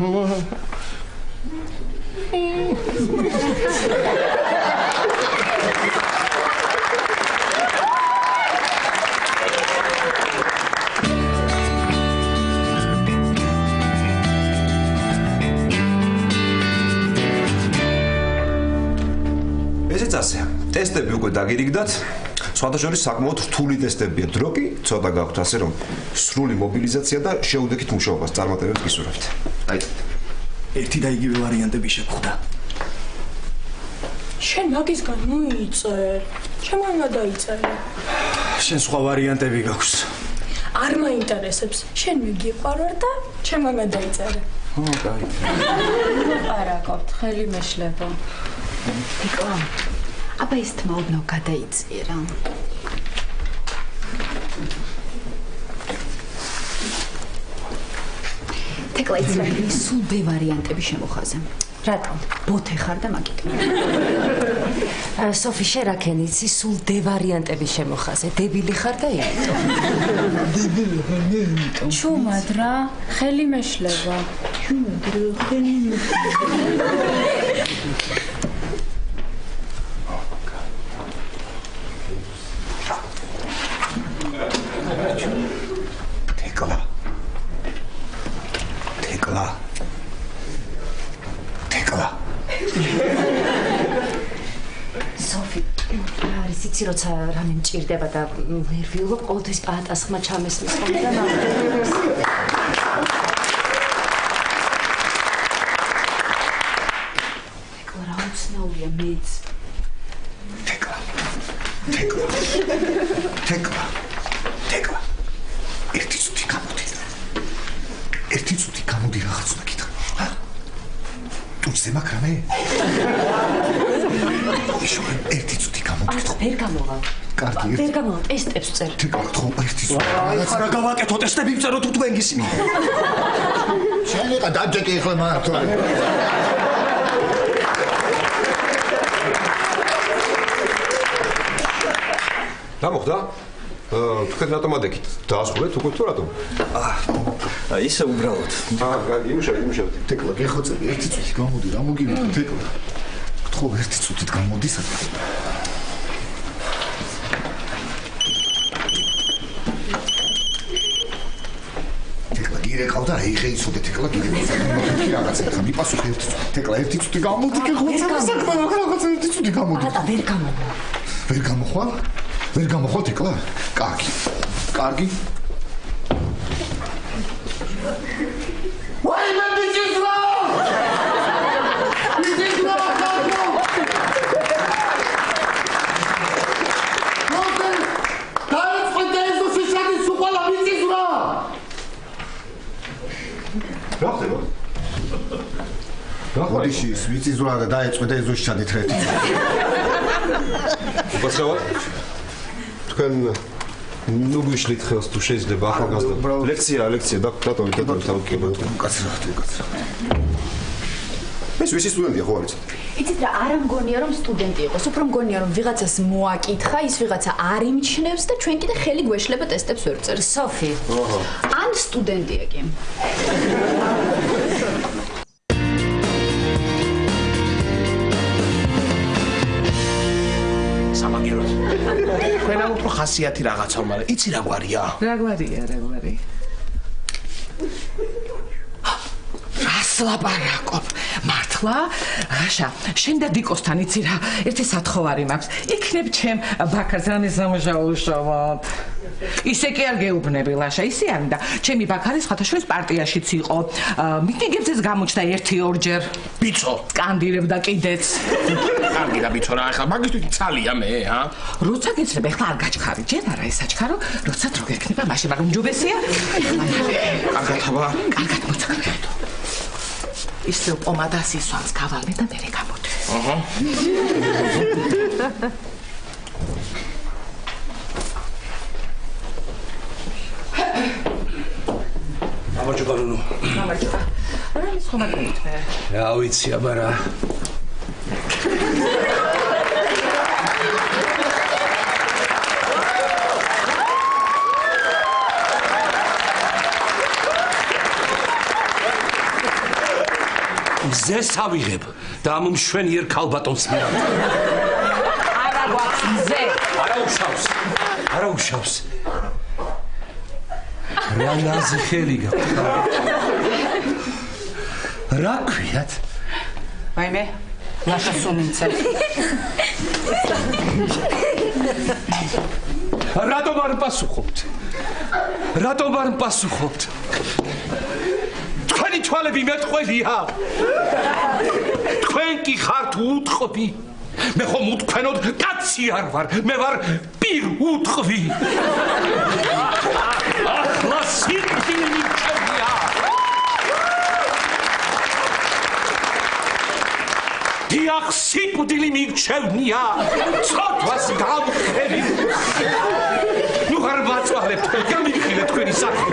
ესეც ტესტები უკვე დაგირიგდათ. სხვათა შორის საკმაოდ რთული ტესტებია. დრო კი ცოტა გაქვთ, ასე რომ სრული მობილიზაცია და შეუდექით მუშაობას წარმატებებს გისურვებთ. აი, ერთი და იგივე ვარიანტები შეხვდა. შენ მაგისგან მოიწერ. ჩემ არ დაიწერე. შენ სხვა ვარიანტები გაქვს. არ მაინტერესებს. შენ მიგიყვარვარ და ჩემ არ დაიწერე. კაი. არაკობთ, ხელი მეშლება. იკო. აბა ის თმაობნო გადაიწიერა. თეკლა იცი სულ ბე ვარიანტები შემოხაზე. რატომ? ბოთე ხარ და მაგიტო. სოფი შერაკენ იცი სულ დე ვარიანტები შემოხაზე. დებილი ხარ და იმიტომ. დებილი ხარ და იმიტომ. ჩუმად რა, ხელი მეშლება. ჩუმად რა, ხელი მეშლება. არის იცი როცა რამე მჭირდება და ვერ ვიულობ ყოველთვის პატას ხმა ჩამესმის ხოლმე და თეკლა რა უცნაურია მეც თეკლა ერთი წუთი გამოდი რაღაც უნდა გითხრა ტუჩზე მაგრამ ერთი წუთი გამოდი ვერ გამოვა კარგი ვერ გამოვა ტესტებს წერ თეკლა ხო ერთი წუთი ახლა გავაკეთო ტესტები ვწერო თუ თქვენ გისმით შენ იყა დაჯეკი ახლა მართლა რა მოხდა? თქვენ რატომ ადექით? დაასრულეთ უკვე თუ რატომ? ისე უბრალოდ. იმუშავეთ. თეკლა გეხოცები ერთი წუთი გამოდი რა მოგივიდა თეკლა. გთხოვ ერთი წუთით გამოდი სადღაც. თეკლა გირეკავდა ეხეიცოდე თეკლა გირეკავდა. რაღაცა ხა მიპასუხე ერთი წუთი. თეკლა ერთი წუთი გამოდი გეხოცები საქმე რაღაცა ერთი წუთი გამოდი. ატა ვერ გამოვა. ვერ გამოხვალ? ვერ გამოხვალ თეკლა? კარგი. კარგი. ვაი მე ბიჭისო! ბიჭისო! მოკლედ, დაიწყე ეს სიშადი სუყალა ბიჭისო! რა ხდება? რა ხოდი ბიჭისო და დაიწყე და ეს სიშადი თრეთი. უბრალოდ თქვენ ნუ გიშლით ხელს თუ შეიძლება ახალგაზრდა ლექცია დაკვრატო თავკებოთ უკაცრავად ეს ვისი სტუდენტია ხო არის იცით რა არ მგონია რომ სტუდენტი იყოს უფრო მგონია რომ ვიღაცას მოაკითხა ის ვიღაცა არ იმჩნევს და ჩვენ კიდე ხელი გვეშლება ტესტებს ვერ წერს სოფი ან სტუდენტია კი სამაგეროთ თქვენა უფრო ხასიათი რაღაცა მაგრამ იცი რა გვარია რა გვარია რას ლაპარაკობ მართლა რაშა შენ და დიკოსთან იცი რა ერთი სათხოვარი მაქვს იქნებ ჩემ ბაქარს რამე სამუშაოშავად ისე კი არ გეუბნები ლაშა ისე არ და ჩემი ბაქარი სხვათაშორის პარტიაშიც იყო მიტინგებზეც გამოჩნდა 1-2 ბიჭო კანდირებდა კიდეც კარგი და ბიჭო რა ახლა მაგისთვის ცალია მე ჰა როცა გიცრებ ახლა არ გაჩქარი ჯერ არა ეს საჩქარო როცა დრო გექნება მაშინ მაგრამ ჯობესია კარგად აბა კარგად მოწაკრებდო ისე პომადას ისვამს გავალე და მერე გამოდი აჰა ამაჯობა ნუ ამაჯობა რა ის ხომ აკეთე რა ვიცი აბა რა მზეს ავიღებ და ამ მშვენიერ ქალბატონს მივამ. არა გვაქვს მზე. არა უშავს. რა ნაზი ხელი გაქვს. რა ქვიათ? ვაიმე, ლაშა სუნინცე. რატომ არ პასუხობთ? თქვენი თვალები მეტყველია. თქვენ კი ხართ უტყვი. მე ხომ უთქვენოდ კაცი არ ვარ, მე ვარ პირ უტყვი. ახლა სიკვდილი მივჩენია. დიახ, სიკვდილი მივჩენია. ცოტვას გამხერი. ნუ არ ვაწვალებთ, გამიხილეთ თქვენი სახე.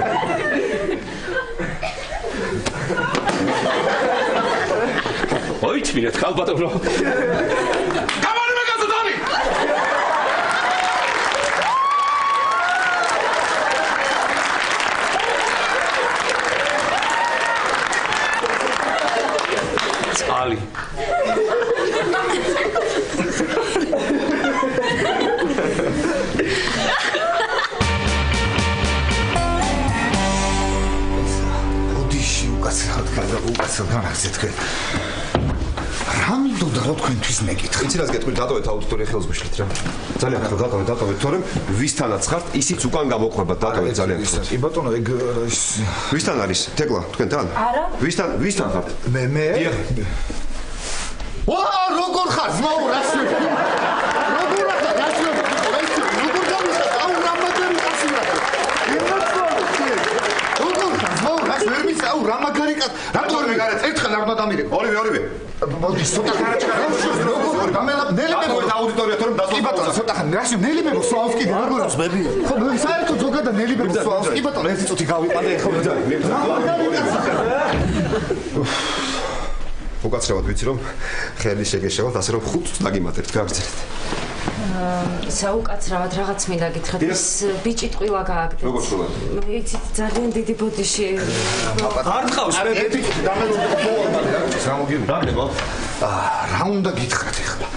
ოიცმინეთ ხალბატონო. გამარი მეგაზო დავი. წყალი. ოდიში უკაცრავად გადაუკაცრავ განახზე თქვენ. რა მინდოდა რომ თქვენთვის მეკითხა. იცი რას გეტყვი, დატოვეთ აუდიტორია ხელს გუშლით რა. ძალიან ხო დატოვეთ, თორემ ვისთანაც ხართ, ისიც უკან გამოყვება, დატოვეთ ძალიან ხო. კი ბატონო, ეგ ვისთან არის? თეკლა, თქვენთან? არა. ვისთან ხართ? მე? ვა, როგორ ხარ? ზმაურ, ასე. როგორ ხარ? ასე. როგორ გამიხარ? აუ, რამაგარი კაცი რა. როგორ ხარ? ზმაურ, ასე ვერ მის, აუ, რამაგარი კაცი. რატო ვერ მეგარეთ? ერთხელ არ უნდა დამირეკო. ორივე. მოდი, ცოტა ხარაჭკა. როგორ გამელა, ნელიმებო აუდიტორია თორემ დასვლა. კი ბატონო, ცოტა ხანი, რაში ნელიმებო სვავს კიდე. როგორ არის ბები? ხო, საერთოდ ზოგადად ნელიმებო სვავს. კი ბატონო, ერთი წუთი გავიყადე ხო. უკაცრავად ვიცი რომ ხელი შეგეშევათ, ასე რომ 5 წუთს დაგიმატებთ, გაგრძელეთ. საუკაცრავად რაღაც მინდა გითხრათ, ის ბიჭი ტყილა გააკეთეთ. როგორ ტყილა? იცით, ძალიან დიდი ბოდიში. არ ყავს მე ერთი დამელო რა მოგიბრუნდება? რა უნდა გითხრათ ახლა?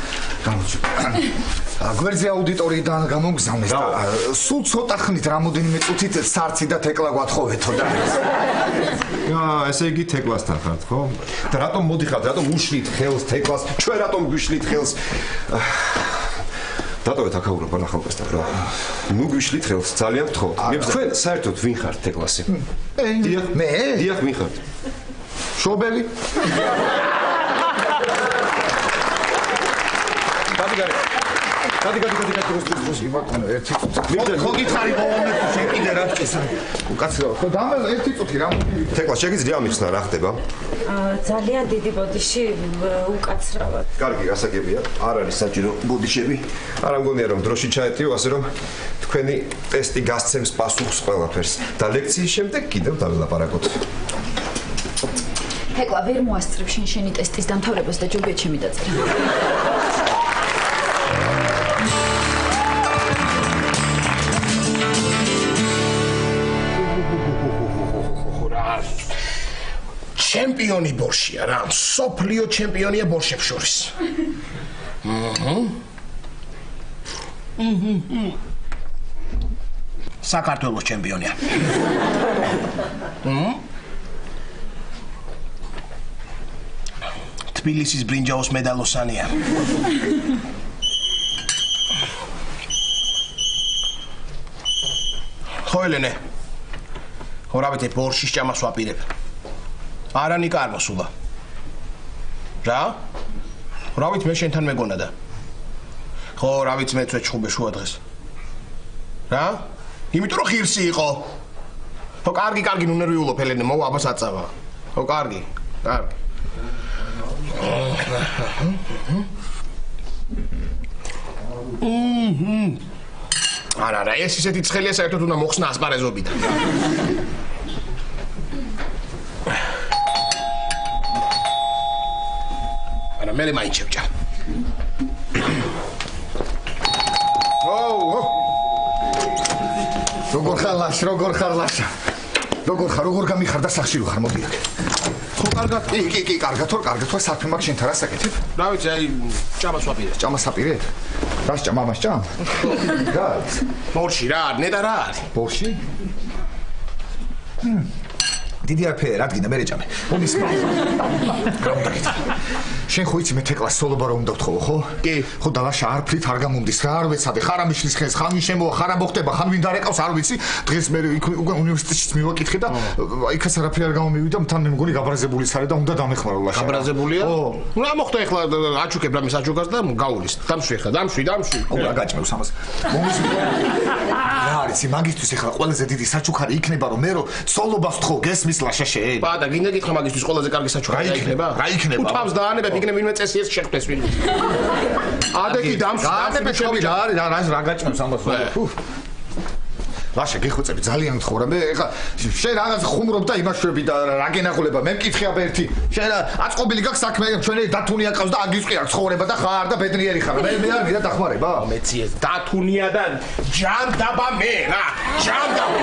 გვერდზე აუდიტორიიდან გამოგზავნეს და სულ ცოტა ხნით რამოდენიმე წუთით სარცი და თეკლა გვათხოვეთო და ესე იგი თეკლასთან ხართ, ხო? და რატომ მოდიხართ, რატომ უშლით ხელს თეკლას? ჩვენ რატომ გვიშლით ხელს? დატოვეთ აქაურობა ახალგაზრდა რა. ნუ გვიშლით ხელს, ძალიან გთხოვთ. თქვენ საერთოდ ვინ ხართ თეკლასი? მე? დიახ, ვინ ხართ? შობელი. გადი ბატონო ერთი წუთი ხო გითხარი მომენტი შენ კიდე რა წესა უკაცრავ ხო დამელა ერთი წუთი რა თეკლა შეგიძლია ამიხსნა რა ხდება ძალიან დიდი ბოდიში უკაცრავად კარგი გასაგებია არ არის საჭირო ბოდიშები არ ამგონია რომ დროში ჩაეტიო ასე რომ თქვენი ტესტი გასცემს პასუხს ყველაფერს და ლექციის შემდეგ კიდევ დაველაპარაკოთ თეკლა ვერ მოასწრებ შენი ტესტის დამთავრებას და ჯობია ჩემი დაწერა ჩემპიონი ბორშია რა, სოფლიო ჩემპიონია ბორშებს შორის. საქართველოს ჩემპიონია. თბილისის ბრინჯაოს მედალოსანია. ხო ელენე. ხო რა ვიცი ბორშის ჭამას ვაპირებ. არანიკა არ მოსულა. რა? რა ვიცი მე შენთან მეგონა და. ხო, რა ვიცი მეც ვეჩხუბე შუა დღეს. რა? იმიტომ რომ ღირსი იყო. ხო, კარგი, ნუ ნერვიულობ ელენე, მოვა აბას აწავა. ხო, კარგი. არა, ეს ისეთი ცხელია საერთოდ უნდა მოხსნა ასპარეზობიდან. მე მაინც შევჭა. როგორ ხარ ლაშა? როგორ გამიხარ და სახში რო ხარ მოდი აქ. ხო კარგად. კი, კარგად ვარ, საქმე მაქვს შენთან რა საკეთებ? რა ვიცი, აი ჭამას ვაპირებ. ჭამას აპირებ? რას ჭამ, მამას ჭამ? რა? ბორში რა, ნეტა რა არის? ბორში? დიდი არაფერი, რა გინდა მე რეჭამე. ომის რა უნდა გითხრა? შენ ხო იცი მე თეკლას სოლობა რომ უნდა ვთხოვო, ხო? კი. ხო და ლაშა არ ფლით არ გამომდის რა, არ ვეცადე, ხარ ამიშლის ხელს, ხან ვინ შემოვა, ხარ ამოხდება, ხან ვინ დარეკავს, არ ვიცი. დღეს მე უკვე უნივერსიტეტშიც მივაკითხე და იქაც არაფერი არ გამომივიდა, თან მე მგონი გაბრაზებული ხარ და უნდა დამეხმარო ლაშა. გაბრაზებულია? ხო. რა მოხდა ახლა აჩუქებ რამის აჩუქას და გავulis. დამშვი ხა, დამშვი. ხო რა გაჭმევს ამას. ომის რა არის მაგისტვის ახლა ყველაზე დიდი საჩუქარი იქნება რომ მე რო სოლობას ვთხოვ, გესმის ლაშა შენ? და გინდა გითხრა მაგისტვის ყველაზე კარგი საჩუქარი იქნება? რა იქნება? უთავს დაანებებ იქნება ვინმე წესიეს შეხვდეს ვინმე. ადეგი დამშვი რა გაჭმევს ამას? ლაშა გიხვეწები ძალიან გთხოვ რა მე ეხა შენ რაღაც ხუმრობ და იმაშვები და რა გენახულება მე მკითხე აბა ერთი შენ აწყობილი გაქვს საქმე ჩვენი დათუნია ყავს და აგისყი აქვს ცხოვრება და ხარ და ბედნიერი ხარ მე არ გინდა დახმარება მეციეს დათუნია და ჯანდაბა მე რა ჯანდაბა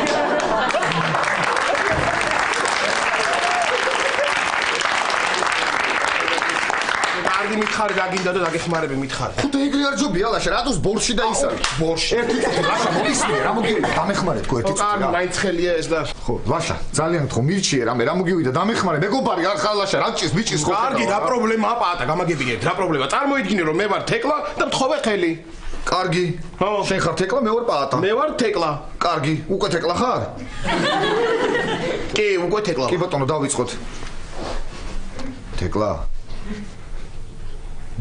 კარგი მითხარი რა გინდა და დაგეხმარები მითხარი. ხო და ეგრე არ ჯობია ლაშა, რატოს ბორში და ის არის? ბორში. ერთი წუთი ლაშა მოგისმენე, რა მოგივიდა, დამეხმარეთ ხო ერთი წუთი. კარგი, მაინც ხელია ეს და ხო, ლაშა, ძალიან გთხოვ, მირჩიე რამე, რა მოგივიდა, დამეხმარე, მეგობარი არ ხარ ლაშა, რა ჭის, მიჭის ხო? კარგი, რა პრობლემაა პაატა, გამაგებინეთ, რა პრობლემა? წარმოიდგინე რომ მე ვარ თეკლა და მთხოვე ხელი. კარგი. შენ ხარ თეკლა, მე ვარ პაატა. მე ვარ თეკლა. კარგი, უკვე თეკლა ხარ? კი, უკვე თეკლა. კი ბატონო, დავიწყოთ. თეკლა.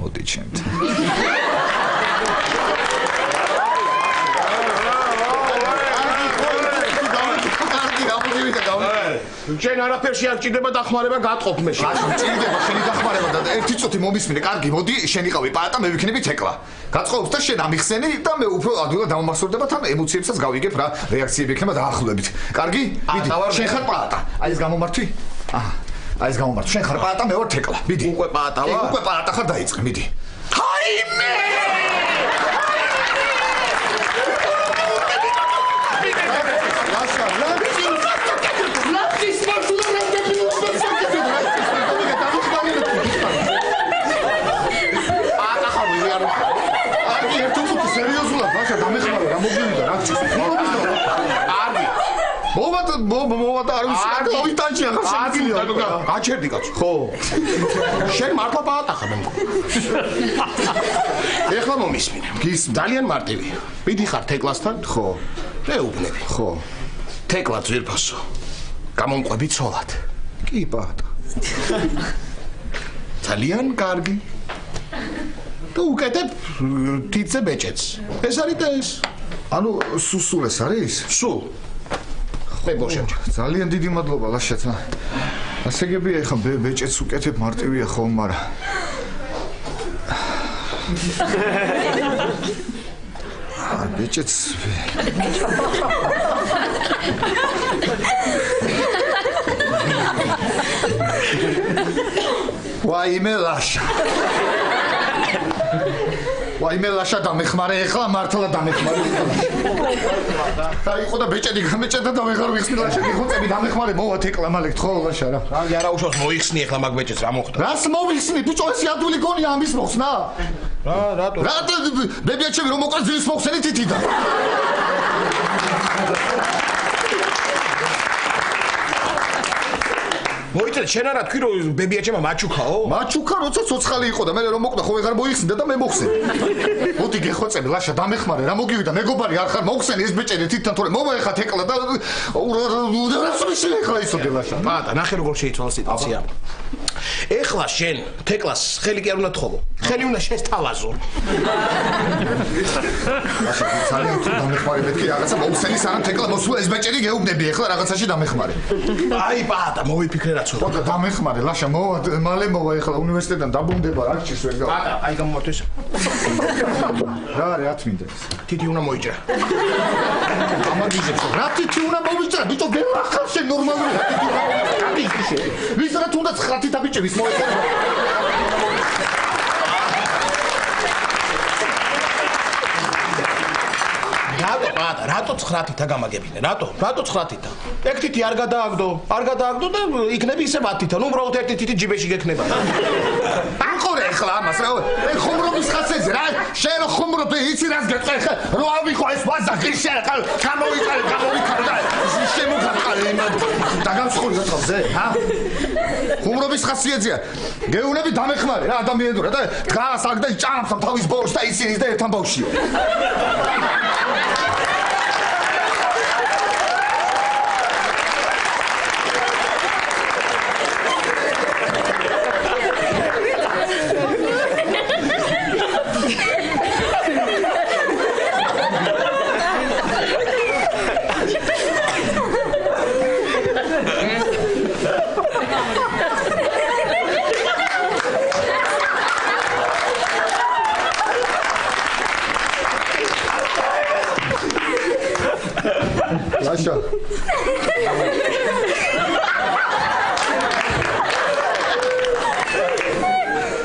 მოდი ჩემთან. შენ არაფერში არ ჭირდება დახმარება, გატყობ მე შენ. რა ჭირდება შენი დახმარება და ერთი წუთი მომისმინე. კარგი, მოდი, შენ იყავი პაატა, მე ვიქნები თეკლა. გაწყობს და შენ ამიხსენი და მე უფრო ადვილად დავმასურდება თან ემოციებსაც გავიგებ რა რეაქციები ექნება დაახლოებით. კარგი? მიდი, შენ ხარ პაატა. აი ეს გამომართვი? აჰა. აი ეს გამომართვი. შენ ხარ პაატა, მე ვარ თეკლა. მიდი. უკვე პაატა ვარ? უკვე პაატა ხარ, დაიწყე, მიდი. ხაიმე! მოვადა არ ვიცი რა გავიტანჯი ახლა შემიძლია გაჩერდი კაცო ხო შენ მართლა პაატა ხარ მე ეხლა მომისმინე გის ძალიან მარტივია მიდი ხარ თეკლასთან ხო მე უბნები ხო თეკლა ძვირფასო გამომყვები ცოლად კი პაატა ძალიან კარგი და უკეთებ თითზე ბეჭედს ეს არის და ეს ანუ სულ ეს არის სულ მე ბოშემ ძალიან დიდი მადლობა ლაშათა ასე გებია ეხა ბეჭედს უკეთებ მარტივია ხომ მაგრამ ბეჭედს ვაიმე ლაშა ვაიმე ლაშა დამეხმარე ეხლა მართლა დამეხმარე და იყო და ბეჭედი გამეჭედა და ვეღარ ვიხსნი ლაშა გიხოცები დამეხმარე მოვა თეკლა მალე გთხოვ ლაშა რა რაგი არა უშავს მოიხსნი ეხლა მაგ ბეჭედს რა მოხდა რას მოვიხსნი ბიჭო ეს ადვილი გონია ამის მოხსნა რატო ბებიაჩემი რომ მოყავს ძილის მოხსენი თითიდა მოიწე შენ არა თქვი რომ ბებიაჩემა მაჩუქაო? მაჩუქა როცა ცოცხალი იყო და მე რომ მოკვდა ხო ვეღარ მოიხსნიდა და მე მოხსენე. მოდი გეხოცები ლაშა დამეხმარე რა მოგივიდა მეგობარი არ ხარ მოხსენი ეს ბეჭედი თითთან თორე მომა ეხა თეკლა და რასვისი ეხლა ისოდი ლაშა. პაატა ნახე როგორ შეიცვალა სიტუაცია. ეხლა შენ თეკლას ხელი კი არ უნდა თხოვო. ხელი უნდა შესთავაზო. ლაშა ძალიან თუ დამეხმარე მეთქი რაღაცა მოხსენი სანამ თეკლა მოსულა ეს ბეჭედი გეუბნები ეხლა რაღაცაში დამეხმარე. აი პაატა მოვიფიქრე რაც ხო და დამეხმარე ლაშა მოვა მალე მოვა ეხლა უნივერსიტეტიდან დაბრუნდება რა გჭირს ვერ გავა. პაატა აი გამომართვეს. რა რა თმინდა ეს? თითი უნდა მოიჭრა. ამაგიჟებს რა თითი უნდა მოვიჭრა ბიჭო ბელა ხარ შენ ნორმალური რა თითი უნდა გამიგიშე ვის რა თუნდაც ხათი დაბიჭების მოეწერა რატო პაატა რატო 9-ით გამაგებინე რატო 9-ით ეგ თითი არ გადააგდო და იქნები ისე 10-ით ნუ უბრალოდ ერთი თითი ჯიბეში გექნება აყურე ახლა ამას რა ეგ ხუმრობის ხასეზე რა შენ ხუმრობ იცი რას გეტყვი ხა რო ავიღო ეს ვაზა ღირშე რა გამოვიყარე და შემოგაყარე იმად დაგამსხური გაწავზე ჰა ხუმრობის ხასიათია გეუნები დამეხმარე რა ადამიანურა და დგას აქ და ჭამს თავის ბორს და ცინის და ერთ ამბავშია ლაშა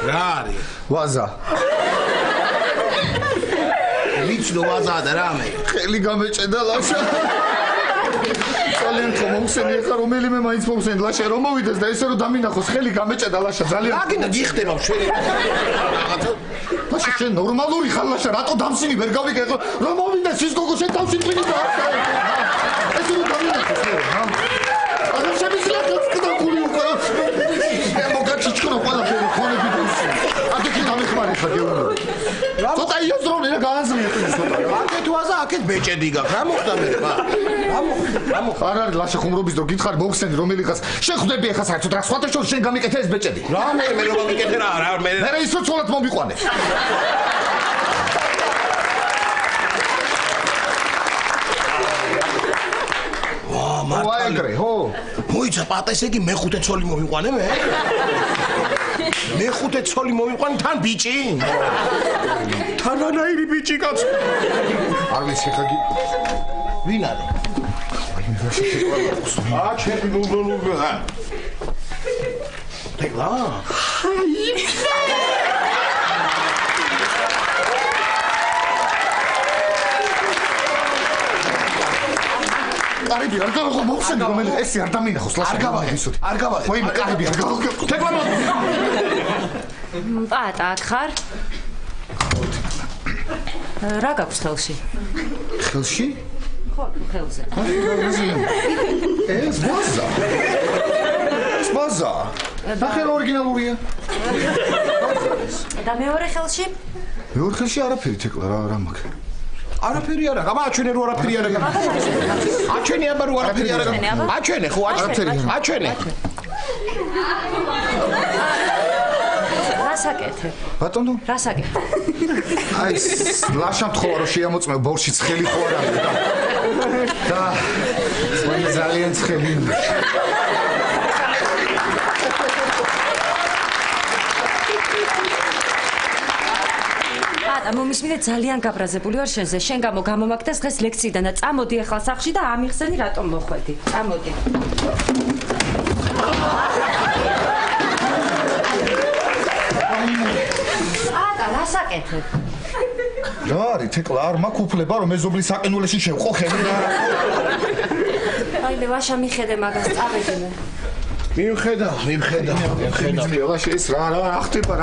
რა არის ვაზა ვიცნო ვაზა და რამე ხელი გამეჭედა ლაშა ძალიან ხო მომხსენი ხარ რომელიმე მაინც მომხსენი ლაშა რომ მოვიდეს და ესე რომ დამინახოს ხელი გამეჭედა ლაშა ძალიან აგინა გიხდება შველი ლაშა შენ ნორმალური ხარ ლაშა რატო დამსინი ვერ გავიგე რომ მოვიდეს ის გოგო შენ თავში ტვინი და ესე რომ დამინახოს ხა არა შემიძლია გაკეთებული უკვე მოგაჩიჩქრო ყველაფერი ხონები დუსი აკეთე დამეხმარე ხარ გეუბნები ცოტა იოზროვნე და გააზრია ცოტა აკეთ ვაზა აკეთ ბეჭედი გაქვს რა მოხდა მე რა მოხდა არ არის ლაშა ხუმრობის დრო გითხარი მოგხსენი რომელიღაც შენ ხვდები ახლა საერთოდ რა სხვათა შორის შენ გამიკეთე ეს ბეჭედი რა მე რომ გამიკეთე რა მე ის რო ცოლად მომიყვანე მარტალე ხო მოიცა პატეს იგი მეხუთე ცოლი მომიყვანე მე მეხუთე ცოლი მომიყვანე თან ბიჭი თანანაირი ბიჭი კაც არ ვიცი ხა ვინ არის ჩემი ნუბლუბა თეკლა კარიბი არ გავხო მოხსენი რომელიც ესე არ დამინახოს ლაშა არ გავაღე ვაიმე კარიბი არ გავხო თეკლა პატა ხარ რა გაქვს ხელში ხელში ხო ხელზე ეს ბაზა ბახერ ორიგინალურია და მეორე ხელში მეორე ხელში არაფერი თეკლა რა მაქვს არაფერი არა, გააჩვენე რო არაფერი არა. აჩვენე აბა რო არაფერი არა. აჩვენე ხო, აჩვენე. რასაკეთე? ბატონო? რასაკეთე? აი, ლაშა მთხოვა რომ შეამოწმე ბორში ცხელი ხო არ არის და ძალიან ცხელი. მომისმინე ძალიან გაბრაზებული ვარ შენზე. შენ გამო გამომაგდეს დღეს ლექციიდან და წამოდი ახლა სახლში და ამიხსენი რატომ მოხვედი. წამოდი. ატა, რასაკეთებ? რა არის თეკლა არ მაქვს უფლება რომ მეზობლის საყინულეში შევყო ხელი რა. აი მე ვაშა მიხედე მაგას წავედი მე. მივხედავ. ლაშა ეს რა ახტება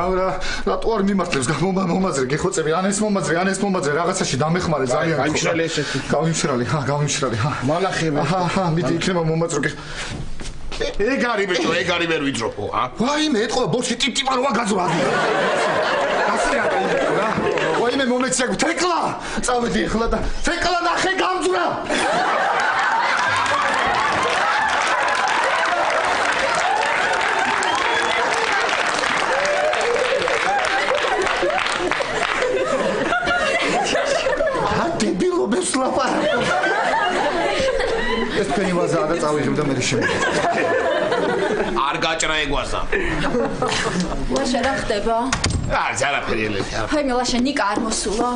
რატო არ მიმართლებს მომაზრე გეხოცები ან ეს მომაზრე რაღაცაში დამეხმარე ძალიან ხო. გამიშრალი ესეთი. გამიშრალი. მალახები. მიდი იქნება მომაზრე. ეგ არის ბიჭო, ეგ არის ვერ ვიძროფო, ვაიმე, ეთყობა ბოჩი ტიპტიპა როა გაძვრა. ასე რა რა. ვაიმე მომეცია თეკლა. წავედი ახლა და თეკლა ნახე გამძვრა. დებილო ბესლაპა. ეს თქვენი ვაზაა და წავიღებ და მე შემიძლია. არ გაჭრა ეგვაზა. ლაშა რა ხდება? არაფერი ელეთი. აი მე ლაშა ნიკა არ მოსულა.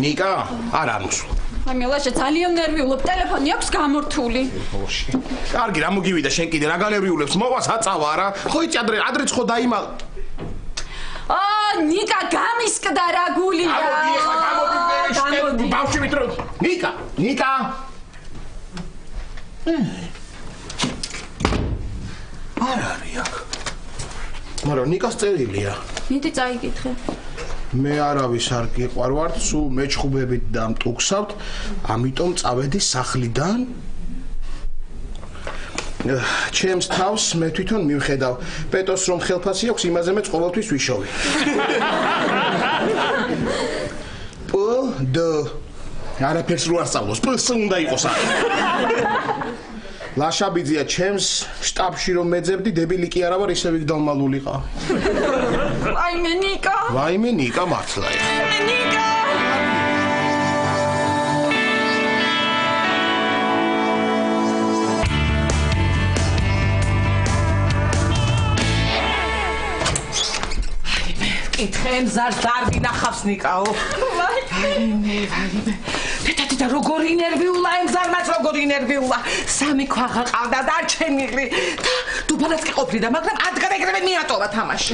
ნიკა? არ მოსულა. აი მე ლაშა ძალიან ნერვიულობ, ტელეფონი აქვს გამორთული. კარგი, რა მოგივიდა შენ კიდე რა განერვიულებს? მოვა საწავა არა? ხო იცი ადრეც ხო დაიმალ. ნიკა გამისკდა რა გულია. გამოდი ბავშვი ვიტრო. ნიკა. არ არის აქ. მაგრამ ნიკას წერილია. მიდი წაიკითხე. მე არავის არ გიყვარვართ, სულ მეჩხუბებით და მტუქსავთ, ამიტომ წავედი სახლიდან. ჩემს თავს მე თვითონ მივხედავ. პეტოს რომ ხელფასი აქვს, იმაზე მეც ყოველთვის ვიშოვი. პ-დ არაფერს რო არ სწავლოს, პ-ს უნდა იყოს. ლაშაბიძია ჩემს შტაბში რომ მეძებდი, დებილი კი არა ვარ, ისე ვიგდალმალულიყავ. ვაიმე ნიკა მართლა. ნიკა ითხენ ზარ დარბინახავს ნიკაო. ვაიმე. და როგორი ნერვიულა იმ ზარმაც როგორი ნერვიულა. სამი ქვაღა ყავდა დარჩენილი. დუბალაც კი ყოფილი და მაგრამ ადგრეგრევე მიატოვა თამაში.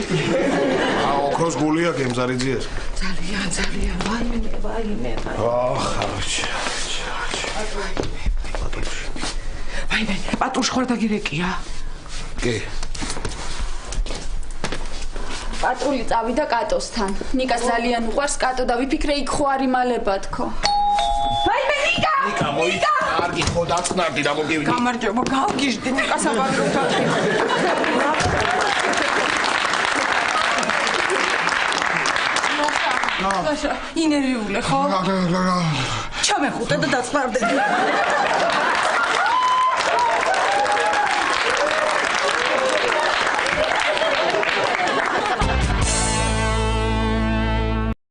ოქროს გულია გემზარიძიეს. ძალიან. ვაიმე. ვაიმე, პატრუშ ხوار დაგირეკია. კი. პატრული წავიდა კატოსთან. ნიკას ძალიან უყვარს კატო და ვიფიქრე იქ ხო არ იმალება თქო. ვაიმე ნიკა! ნიკა მოიცა, კარგი ხო დაწნარდი და მოგივიდი. გამარჯობა, გავგიჟდი ნიკას აბაგროთად. ინერვიულე ხო? ჩამეხუტე და დაწნარდები.